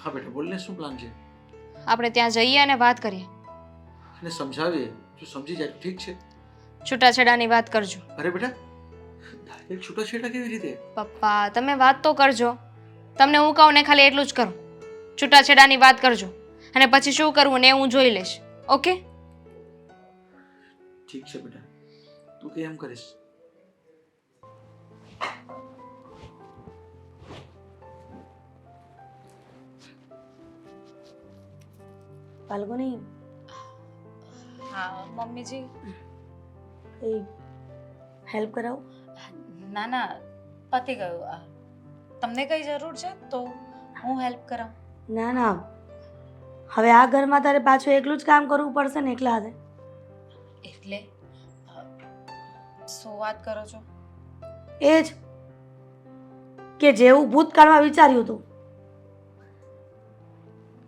હા બેટા બોલને, શું પ્લાન છે? આપણે ત્યાં જઈએ અને વાત કરીએ. અને સમજાવીએ, જો સમજી જાય તો ઠીક છે. છૂટાછેડાની વાત કરજો. અરે બેટા ડાયરેક્ટ છૂટાછેડા કેવી રીતે? પપ્પા તમે વાત તો કરજો. તમને હું કહું ને ખાલી એટલું જ કરો. છૂટાછેડાની વાત કરજો, અને પછી શું કરવું ને હું જોઈ લઈશ. ઓકે? ઠીક છે બેટા, તું કેમ કરીશ? ફાલ્ગુની, હા મમ્મીજી. એ હેલ્પ કરાવો. ના ના પતી ગયું. તમને કઈ જરૂર છે તો હું હેલ્પ કરાવું. ના ના, હવે આ ઘરમાં તારે પાછું એકલું જ કામ કરવું પડશે ને એકલા હાથે. એટલે શું વાત કરો છો? એ જ કે જેવું ભૂતકાળમાં વિચાર્યું હતું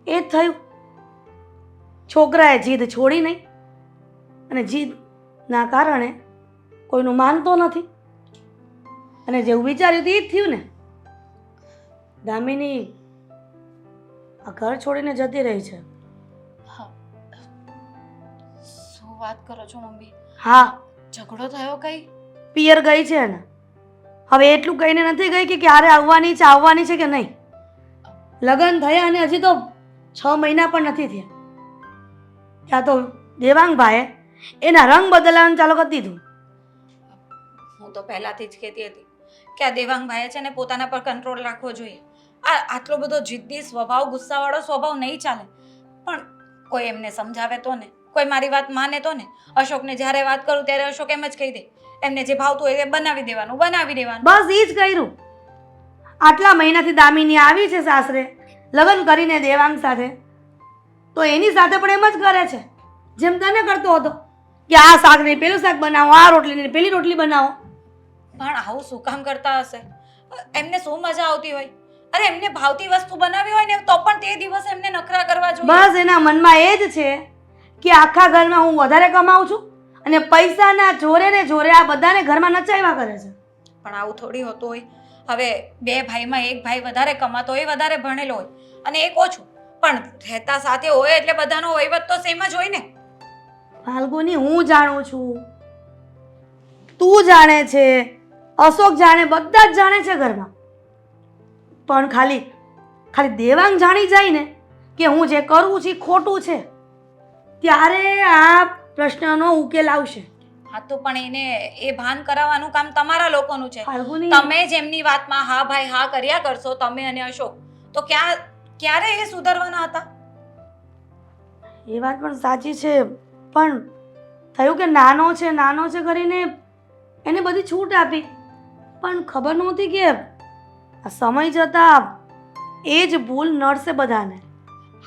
એ જ થયું. છોકરાએ જીદ છોડી નહીં અને જીદના કારણે કોઈનું માનતો નથી અને જેવું વિચાર્યું હતું એ જ થયું ને. દામિની આ ઘર છોડીને જતી રહી છે. શું વાત કરો છો મમ્મી? હા, ઝઘડો થયો કઈ? પિયર ગઈ છે ને. હવે એટલું કહીને નથી ગઈ કે ક્યારે આવવાની છે કે નહીં. લગ્ન થયા અને હજી તો 6 મહિના પણ નથી થયા ત્યાં તો દેવાંગભાઈએ એના રંગ બદલવાનું ચાલુ કરી દીધું. હું તો પહેલાથી જ કહેતી હતી કે આ દેવાંગભાઈએ છે ને પોતાના પર કંટ્રોલ રાખવો જોઈએ. આટલો બધો જિદ્દી સ્વભાવ, ગુસ્સાવાળો સ્વભાવ નહીં ચાલે. પણ કોઈ એમને સમજાવે તો ને, કોઈ મારી વાત માને તો ને. અશોકને જ્યારે વાત કરું ત્યારે અશોક એમ જ કહી દે, એમને જે ભાવતું હોય તે બનાવી દેવાનું. બસ એ જ કર્યું. આટલા મહિનાથી દામિની આવી છે સાસરે લગ્ન કરીને દેવાંગ સાથે, તો એની સાથે પણ એમ જ કરે છે જેમ તને કરતો હતો કે આ શાક નહીં પેલું શાક બનાવો, આ રોટલી નહીં પેલી રોટલી બનાવો. પણ આવું શું કામ કરતા હશે? એમને શું મજા આવતી હોય? અરે એમને ભાવતી વસ્તુ બનાવી હોય ને તો પણ તે દિવસે એમને નખરા કરવા જોઈએ. બસ એના મનમાં એ જ છે કે આખા ઘરમાં હું વધારે કમાઉં છું અને પૈસાના જોરે ને જોરે આ બધાને ઘરમાં નચાવ્યા કરે છે. પણ આવું થોડી હોતું હોય. હવે 2 ભાઈમાં એક ભાઈ વધારે કમાતો હોય, વધારે ભણેલો હોય અને એક ઓછું, પણ રહેતા સાથે હોય એટલે બધાનો વહીવટ તો સેમ જ હોય ને. ફાલ્ગુની, હું જાણું છું, તું જાણે છે, અશોક જાણે, બધા જ જાણે છે ઘરમાં. પણ ખાલી દેવાંગ જાણી જાય ને કે હું જે કરું છું એ ખોટું છે ત્યારે આ પ્રશ્નનો ઉકેલ આવશે. હા તો પણ એને એ ભાન કરાવવાનું કામ તમારા લોકોનું છે. ફાલ્ગુની, તમે જ એમની વાતમાં હા ભાઈ હા કર્યા કરશો, તમે અને અશોક, તો ક્યારે એ સુધરવાના હતા? એ વાત પણ સાચી છે, પણ થયું કે નાનો છે કરીને એને બધી છૂટ આપી, પણ ખબર નહોતી કે આ સમય જતાં એ જ ભૂલ નડશે બધાને.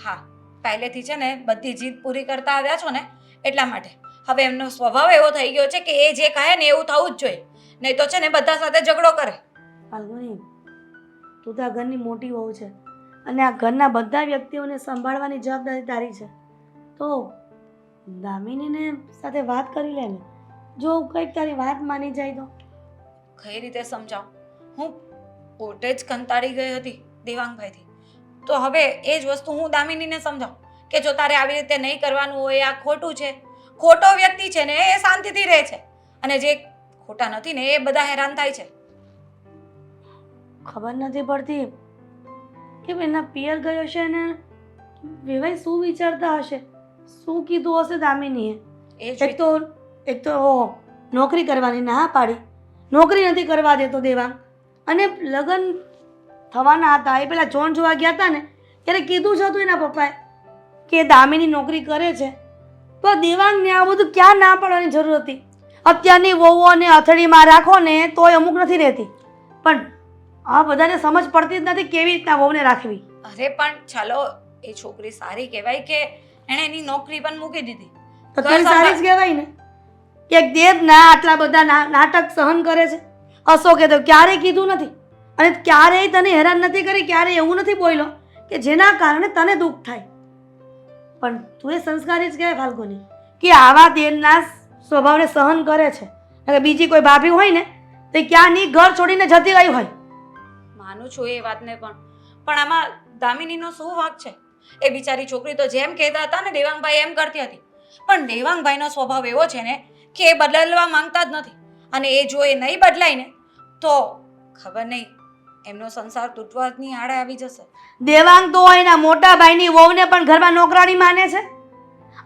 હા, પહેલેથી છે ને બધી જીદ પૂરી કરતા આવ્યા છો ને એટલા માટે હવે એમનો સ્વભાવ એવો થઈ ગયો છે કે એ જે કહે ને એવું થવું જ જોઈએ, નહીં તો છે ને બધા સાથે ઝઘડો કરે. ફાલ્ગુની, તું તો આ ઘરની મોટી વહુ છે અને આ ઘરના બધા વ્યક્તિઓને સંભાળવાની જવાબદારી તારી છે. તો દામિનીને સાથે વાત કરી લે ને, જો કંઈક તારી વાત માની જાય તો. કઈ રીતે સમજાવું? હું પોતે જ કંટાળી ગઈ હતી દેવાંગભાઈથી, તો હવે એ જ વસ્તુ હું દામિનીને સમજાવું કે જો તારે આવી રીતે નહીં કરવાનું હોય, આ ખોટું છે, ખોટો વ્યક્તિ છે ને એ શાંતિથી રહે છે અને જે ખોટા નથી ને એ બધા હેરાન થાય છે. ખબર નથી પડતી કે એના પિયર ગયો છે ને વેવાઈ શું વિચારતા હશે, શું કીધું હશે દામિનીએ. એક તો નોકરી કરવાની ના પાડી, નોકરી નથી કરવા દેતો દેવાંગ, અને લગ્ન થવાના હતા એ પેલા જોન જોવા ગયા હતા ને ત્યારે કીધું જ હતું એના પપ્પાએ કે દામિની નોકરી કરે છે, તો દેવાંગને આ બધું ક્યાં ના પાડવાની જરૂર હતી? અત્યારની વહુઓને અથડીમાં રાખો ને તોય અમુક નથી રહેતી, પણ આ બધાને સમજ પડતી જ નથી કેવી રીતના વહુને રાખવી. અરે પણ ચાલો એ છોકરી સારી કહેવાય કે એણે એની નોકરી પણ મૂકી દીધી, તો થોડી સારી જ કહેવાય ને કે એક દેવના આટલા બધા નાટક સહન કરે છે. અશોકે તો ક્યારેય કીધું નથી અને ક્યારેય તને હેરાન નથી કરી, ક્યારેય એવું નથી બોલ્યો કે જેના કારણે તને દુઃખ થાય. પણ તું એ સંસ્કારી જ કહેવાય ફાલ્ગુની કે આવા દેવના સ્વભાવને સહન કરે છે. બીજી કોઈ ભાભી હોય ને તો ક્યાંની ઘર છોડીને જતી રહી હોય. માનું છું એ વાતને, પણ આમાં દામિનીનો શું વાંક છે? એ બિચારી છોકરી તો જેમ કહેતા હતા ને દેવાંગભાઈ એમ કરતી હતી, પણ દેવાંગભાઈનો સ્વભાવ એવો છે ને કે એ બદલવા માંગતા જ નથી, અને એ જો એ નહીં બદલાય ને તો ખબર નહીં એમનો સંસાર તૂટવાની આડે આવી જશે. દેવાંગ તો એના મોટા ભાઈની વહુને પણ ઘરમાં નોકરાણી માને છે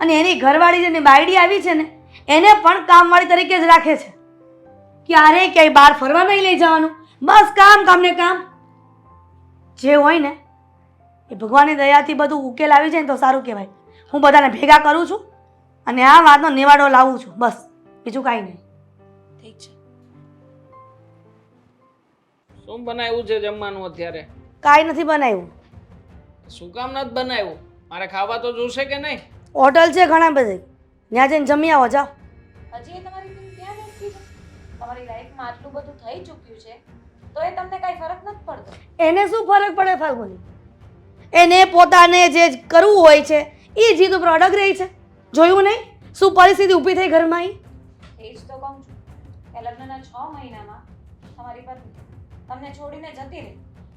અને એની ઘરવાળી જેની બાયડી આવી છે ને એને પણ કામવાળી તરીકે જ રાખે છે. ક્યારેય ક્યાંય બહાર ફરવા નહીં લઈ જવાનું, બસ કામ ને કામ. જે હોય ને એ ભગવાનની દયાથી બધું ઉકેલ આવી જાય ને તો સારું કહેવાય. હું બધાને ભેગા કરું છું અને આ વાતનો નિવાડો લાવું છું, બસ બીજું કાંઈ નહીં. ઠીક છે. શું બનાવ્યું છે જમવાનું અત્યારે? કાંઈ નથી બનાવ્યું. શું કામ નથી બનાવ્યું? મારે ખાવા તો જોશે કે નહીં? હોટલ છે ઘણા બધી, ત્યાં જઈને જમી આવો, જાઓ. હજી એ તમારી બેન ત્યાં નથી? તમારી લાઈફમાં આટલું બધું થઈ ચૂક્યું છે તો એ તમને કઈ ફરક નથી પડતો. એને શું ફરક પડે ફાલ્ગુની? એને પોતાને જે કરવું હોય છે એ જીદ ઉપર અડગ રહી છે. જોયું નહીં શું પરિસ્થિતિ ઊભી થઈ ઘરમાં ઈ? એ જ તો કહું છું કે લગ્નના 6 મહિનામાં તમારી પત્ની તમને છોડીને જતી રહી,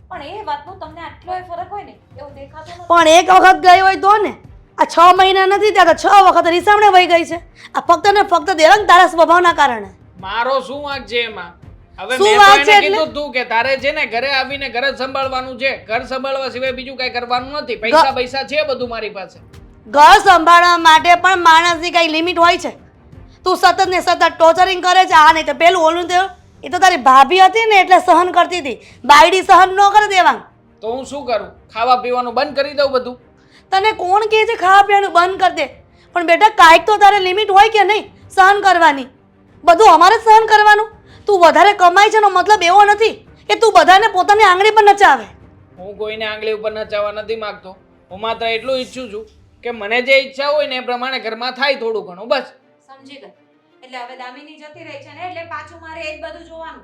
પણ એ વાતનો તમને આટલોય ફરક હોય ને એવું દેખાતું નથી. પણ એક વખત ગઈ હોય તો ને, આ 6 મહિના નથી ત્યાં તો 6 વખત રીસામણે વહી ગઈ છે. આ ફક્ત ને ફક્ત દેવાંગ તારા સ્વભાવના કારણે. મારો શું વાંક છે એમાં? હવે શું મેં વાંક તો છે એને એટલે? કીધું તું કે તારે છે ને ઘરે આવીને ઘર જ સંભાળવાનું છે. ઘર સંભાળવા સિવાય બીજું કઈ કરવાનું નથી. પૈસા પૈસા છે બધું મારી પાસે. ઘર સંભાળવા માટે પણ માણસની કઈ લિમિટ હોય છે. તું સતત ને સતત ટોર્ચરિંગ કરે છે. આ નહીં તો પેલું ઓલું તે એ તો તારી ભાભી હતી ને એટલે સહન કરતી હતી. બાયડી સહન ન કરે દેવાંગ. તો હું શું કરું? ખાવા પીવાનું બંધ કરી દઉં બધું? તને કોણ કહે છે ખાવા પીવાનું બંધ કર દે? પણ બેટા કાંઈક તો તારે લિમિટ હોય કે નહીં સહન કરવાની? બધું અમારે જ સહન કરવાનું? તું વધારે કમાય છે એનો મતલબ એવો નથી કે તું બધાને પોતાની આંગળી પર નચાવે. હું કોઈને આંગળી ઉપર નચાવવા નથી માંગતો. હું માત્ર એટલું ઈચ્છું છું કે મને જે ઈચ્છા હોય ને એ પ્રમાણે ઘરમાં થાય થોડું ઘણું, બસ. સમજી ગઈ. એટલે હવે દામિની જતી રહી છે ને એટલે પાછું મારે એ જ બધું જોવાનું.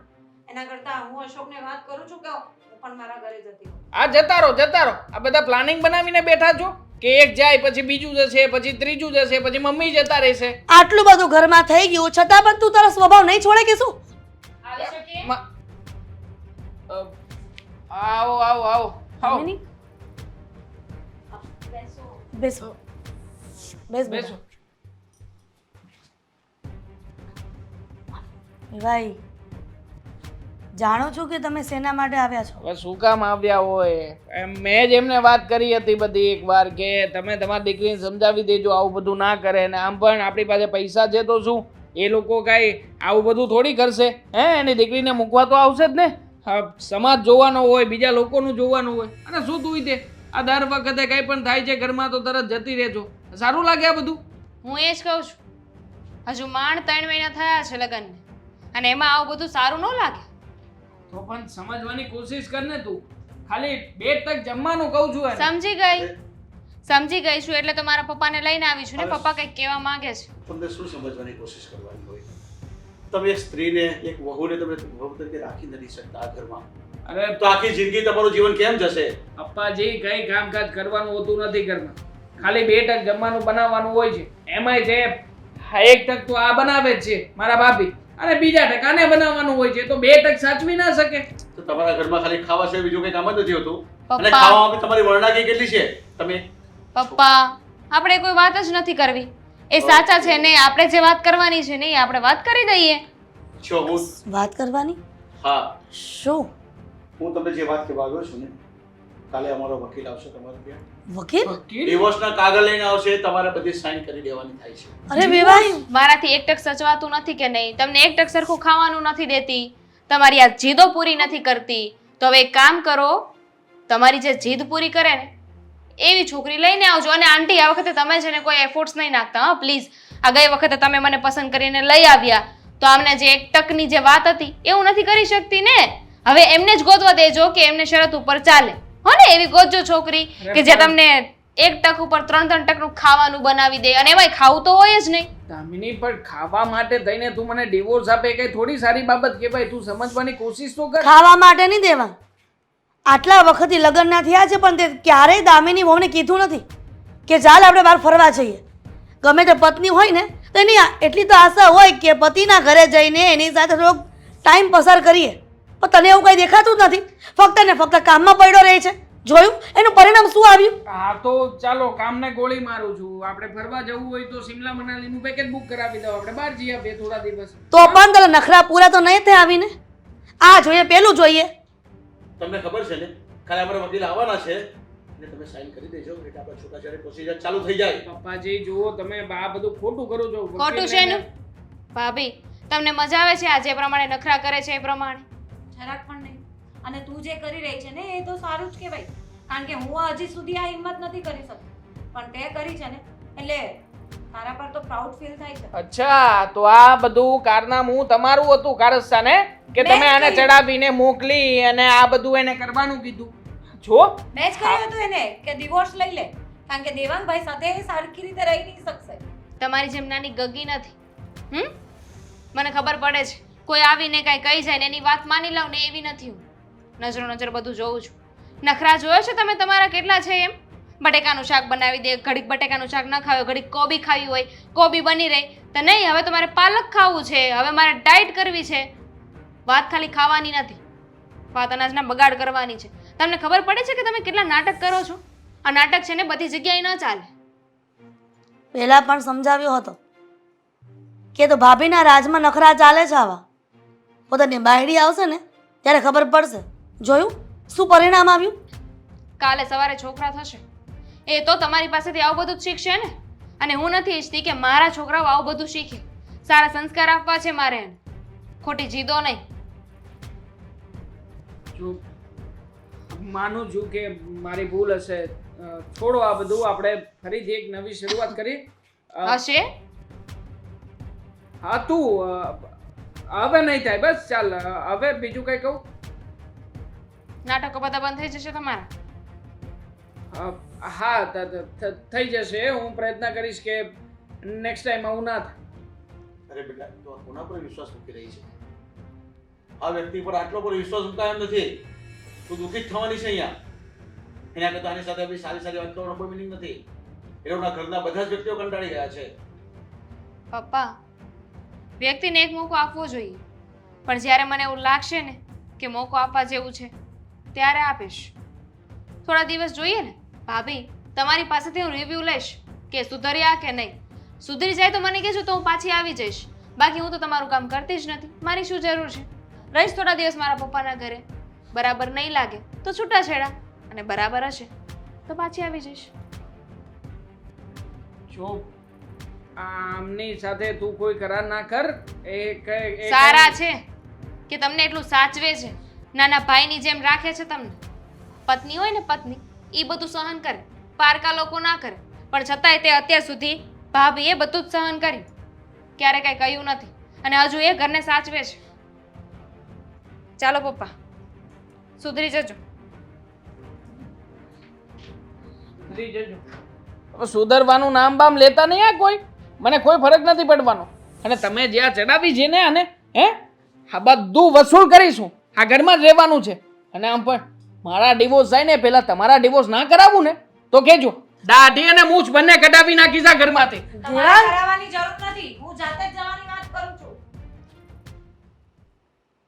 એના કરતા હું અશોકને વાત કરું છું કે હું પણ મારા ઘરે જતી રહું. આ જતા રહો જતા રહો. આ બધા પ્લાનિંગ બનાવીને બેઠા છો કે એક જાય પછી બીજું જશે પછી ત્રીજું જશે પછી મમ્મી જતા રહેશે. આટલું બધું ઘરમાં થઈ ગયું છતાં પણ તું તારો સ્વભાવ નહીં છોડે કે શું? આવી શકીએ? આવો આવો આવો આવો દામિની, બેસો બેસ બેસો. ભાઈ જાણો છો કે તમે શેના માટે આવ્યા છો? હવે શું કામ આવ્યા હોય? મેં જ એમને વાત કરી હતી બધી એકવાર કે તમે તમારી દીકરીને સમજાવી દેજો આવું બધું ના કરે. અને આમ પણ આપણી પાસે પૈસા છે તો શું એ લોકો કાંઈ આવું બધું થોડી કરશે? એની દીકરીને મૂકવા તો આવશે જ ને. સમાજ જોવાનો હોય, બીજા લોકોનું જોવાનું હોય. અને શું તું તે આ દર વખતે કંઈ પણ થાય છે ઘરમાં તો તરત જતી રહેજો. સારું લાગે આ બધું? હું એ જ કહું છું. હજુ માંડ 3 મહિના થયા છે લગ્નને અને એમાં આવું બધું સારું ન લાગે. તો પણ સમજવાની કોશિશ કર ને તું. ખાલી 2 તક જમવાનું કહું છું એને. સમજી ગઈ છું એટલે તો મારા પપ્પાને લઈને આવી છું ને. પપ્પા કંઈક કહેવા માંગે છે. તમને શું સમજવાની કોશિશ કરવાની હોય? તમે એક સ્ત્રીને એક વહુને તમે વહુ તરીકે રાખી નથી શકતા આ ઘરમાં. અરે તો આખી જિંદગી તમારું જીવન કેમ જશે? પપ્પાજી કઈ કામકાજ કરવાનું હોતું નથી ઘરમાં. ખાલી 2 ટક જમવાનું બનાવવાનું હોય છે. એમાંય જે 1 ટક તો આ બનાવે જ છે મારા ભાભી અને બીજા ટક આને બનાવવાનું હોય છે. તો 2 ટક સાચવી ના શકે? તો તમારા ઘરમાં ખાલી ખાવા સિવાય બીજું કઈ કામ જ નથી હોતું? અને પપ્પા. ખાવામાં બી તમારી વર્ણાકી કેટલી છે? તમે પપ્પા આપણે કોઈ વાત જ નથી કરવી. એ સાચા છે ને આપણે જે વાત કરવાની છે ને એ આપણે વાત કરી દઈએ. છો હું વાત કરવાની? હા શું હું તમને જે વાત કહેવા આવ્યો છું ને, કાલે અમારો વકીલ આવશે તમારે ત્યાં. વકીલ? વકીલ? ડિવોર્સના કાગળ લઈને આવશે, તમારે બધી સાઈન કરી દેવાની થાય છે. અરે વેવાઈ, મારાથી 1 ટક સચવાતું નથી કે નહીં. તમને 1 ટક સરખું ખાવાનું નથી દેતી. તમારી આ જીદો પૂરી નથી કરતી. તો હવે એક કામ કરો, તમારી જે જીદ પૂરી કરે ને એવી છોકરી લઈને આવજો. અને આંટી આ વખતે તમે છે ને કોઈ એફર્ટ્સ નહીં નાખતા હા પ્લીઝ. આ ગઈ વખતે તમે મને પસંદ કરીને લઈ આવ્યા તો આમને જે 1 ટકની જે વાત હતી એવું નથી કરી શકતી ને. હવે એમને જ ગોતવા દેજો કે એમને શરત ઉપર ચાલે. હો ને એવી ગોતજો છોકરી કે જે તમને 1 ટક ઉપર 3 ટકનું ખાવાનું બનાવી દે. અને એમાંય ખાવું તો હોય જ નહીં. દામિની પણ ખાવા માટે થઈને તું મને ડિવોર્સ આપે કઈ થોડી સારી બાબત કે ભાઈ? તું સમજવાની કોશિશ તો કર. ખાવા માટે નહીં દેવા. આટલા વખતથી લગ્ન ના થયા છે પણ તે ક્યારેય દામિની વહુને કીધું નથી કે ચાલ આપણે બહાર ફરવા જઈએ. ગમે તે પત્ની હોય ને તો એની એટલી તો આશા હોય કે પતિના ઘરે જઈને એની સાથે થોડોક ટાઈમ પસાર કરીએ. પણ તને એવું કંઈ દેખાતું જ નથી. ફક્ત ને ફક્ત કામમાં પડ્યો રહે છે. જોયું એનું પરિણામ શું આવ્યું? હા તો ચાલો કામને ગોળી મારું છું. આપણે ફરવા જવું હોય તો સિમલા મનાલીનું પેકેજ બુક કરાવી દો. આપણે બહાર જઈએ બે થોડા દિવસ. તો પણ તારા નખરા પૂરા તો નહીં થાય આવીને. આ જોઈએ પેલું જોઈએ. તમને ખબર છે ને કાલે અમારા વકીલ આવવાના છે અને તમે સાઈન કરી દેજો એટલે આપણા છૂટાછેડા પ્રોસિજર ચાલુ થઈ જાય. પપ્પાજી જુઓ તમે આ બધું ખોટું કરો છો. ખોટું છે એનું? ભાભી તમને મજા આવે છે આ જે પ્રમાણે નખરા કરે છે એ પ્રમાણે? જરાક પણ નહીં. અને તું જે કરી રહી છે ને એ તો સારું જ કહેવાય. કારણ કે હું હજી સુધી આ હિંમત નથી કરી શકતી પણ તે કરી છે ને એટલે તારા પર તો પ્રાઉડ ફીલ થાય છે. અચ્છા તો આ બધું કારનામું તમારું હતું કારસ્તાને કે મેં જ તમે આને કર્યું. ચડાવીને મોકલી અને આ બધું એને કરવાનું કીધું? જો મેં જ કહ્યું હતું એને કે ડિવોર્સ લઈ લે કારણ કે દેવાંગભાઈ સાથે એ સરખી રીતે રહી નહીં શકશે. તમારી જેમ નાની ગગી નથી. મને ખબર પડે છે કોઈ આવીને કાંઈ કહી જાય ને એની વાત માની લઉં ને એવી નથી હું. નજરો નજર બધું જોઉં છું. નખરા જોયો છે તમે તમારા કેટલા છે એમ? બટેકાનું શાક બનાવી દે, ઘડીક બટેકાનું શાક ન ખાવે, ઘડીક કોબી ખાવી હોય, કોબી બની રહી તો નહીં, હવે તમારે પાલક ખાવું છે, હવે મારે ડાયટ કરવી છે. વાત ખાલી ખાવાની નથી, વાત અનાજના બગાડ કરવાની છે. તમને ખબર પડે છે કે તમે કેટલા નાટક કરો છો? આ નાટક છે ને બધી જગ્યાએ ન ચાલે. પહેલાં પણ સમજાવ્યો હતો કે તો ભાભીના રાજમાં નખરા ચાલે છે આવા. પોતાની બાયડી આવશે ને ત્યારે ખબર પડશે. જોયું શું પરિણામ આવ્યું? કાલે સવારે છોકરા થશે એ તો તમારી પાસેથી આવું બધું જ શીખશે ને. અને હું નથી ઈચ્છતી કે મારા છોકરાઓ આવું બધું શીખે. સારા સંસ્કાર આપવા છે મારે એને, ખોટી જીદો નહીં. જો માનું છું કે મારી ભૂલ હશે, છોડો આ બધું, આપણે ફરીથી એક નવી શરૂઆત કરીએ. હશે હા તું હવે નહીં થાય, બસ ચાલ. હવે બીજું કઈ કહું? નાટકો બધા બંધ થઈ જશે તમારા. હા થઈ જશે. હું પ્રયત્ન કરીશ કે નેક્સ્ટ ટાઈમ આવું ના થાય. અરે બેટા, તું આ કોના પર વિશ્વાસ મૂકી રહી છે? આ વ્યક્તિ પર આટલો બધો વિશ્વાસ મુકાયો નથી. તું દુઃખી જ થવાની છે અહીંયા. એના કરતા આની સાથે આપણી સારી સારી વાત કરવાનો કોઈ મિનિંગ નથી. એ લોકોના ઘરના બધા જ વ્યક્તિઓ કંટાળી ગયા છે. પપ્પા, વ્યક્તિને એક મોકો આપવો જોઈએ, પણ જ્યારે મને એવું લાગશે ને કે મોકો આપવા જેવું છે ત્યારે આપીશ. થોડા દિવસ જોઈએ ને. ભાભી, તમારી પાસેથી હું રિવ્યૂ લઈશ કે સુધર્યા કે નહીં. સુધરી જાય તો મને કહેજો, તો હું પાછી આવી જઈશ. બાકી હું તો તમારું કામ કરતી જ નથી. મારી શું જરૂર છે? રહીશ થોડા દિવસ મારા પપ્પાના ઘરે. બરાબર નહીં લાગે તો છૂટાછેડા, અને બરાબર હશે તો પાછી આવી જઈશ. જો આમની સાથે તું કોઈ કરાર ના કર. એ સારા છે કે તમને એટલું સાચવે છે, નાના ભાઈની જેમ રાખે છે તમને. પત્ની હોય ને પત્ની, એ બધું સહન કરે, પારકા લોકો ના કરે. પણ છતાંય તે અત્યાર સુધી ભાભીએ બધું જ સહન કર્યું, ક્યારે કાંઈ કહ્યું નથી, અને હજુ એ ઘરને સાચવે છે. ચાલો પપ્પા, સુધરી જજો. સુધરી જજો. હવે સુધરવાનું નામ બામ લેતા નહીં આ કોઈ. મને કોઈ ફરક નથી પડવાનો. અને તમે જ્યાં ચડાવી છે ને આને, આ બધું વસૂલ કરીશું. આ ઘરમાં જ રહેવાનું છે. અને આમ પણ મારા ડિવોર્સ થાય ને પહેલા તમારા ડિવોર્સ ના કરાવું ને તો કહેજો. દાઢી અને મૂછ બંને કઢાવી નાખીશ આ ઘરમાંથી. તમારે કરાવવાની જરૂર નથી, હું જાતે જ જવાનું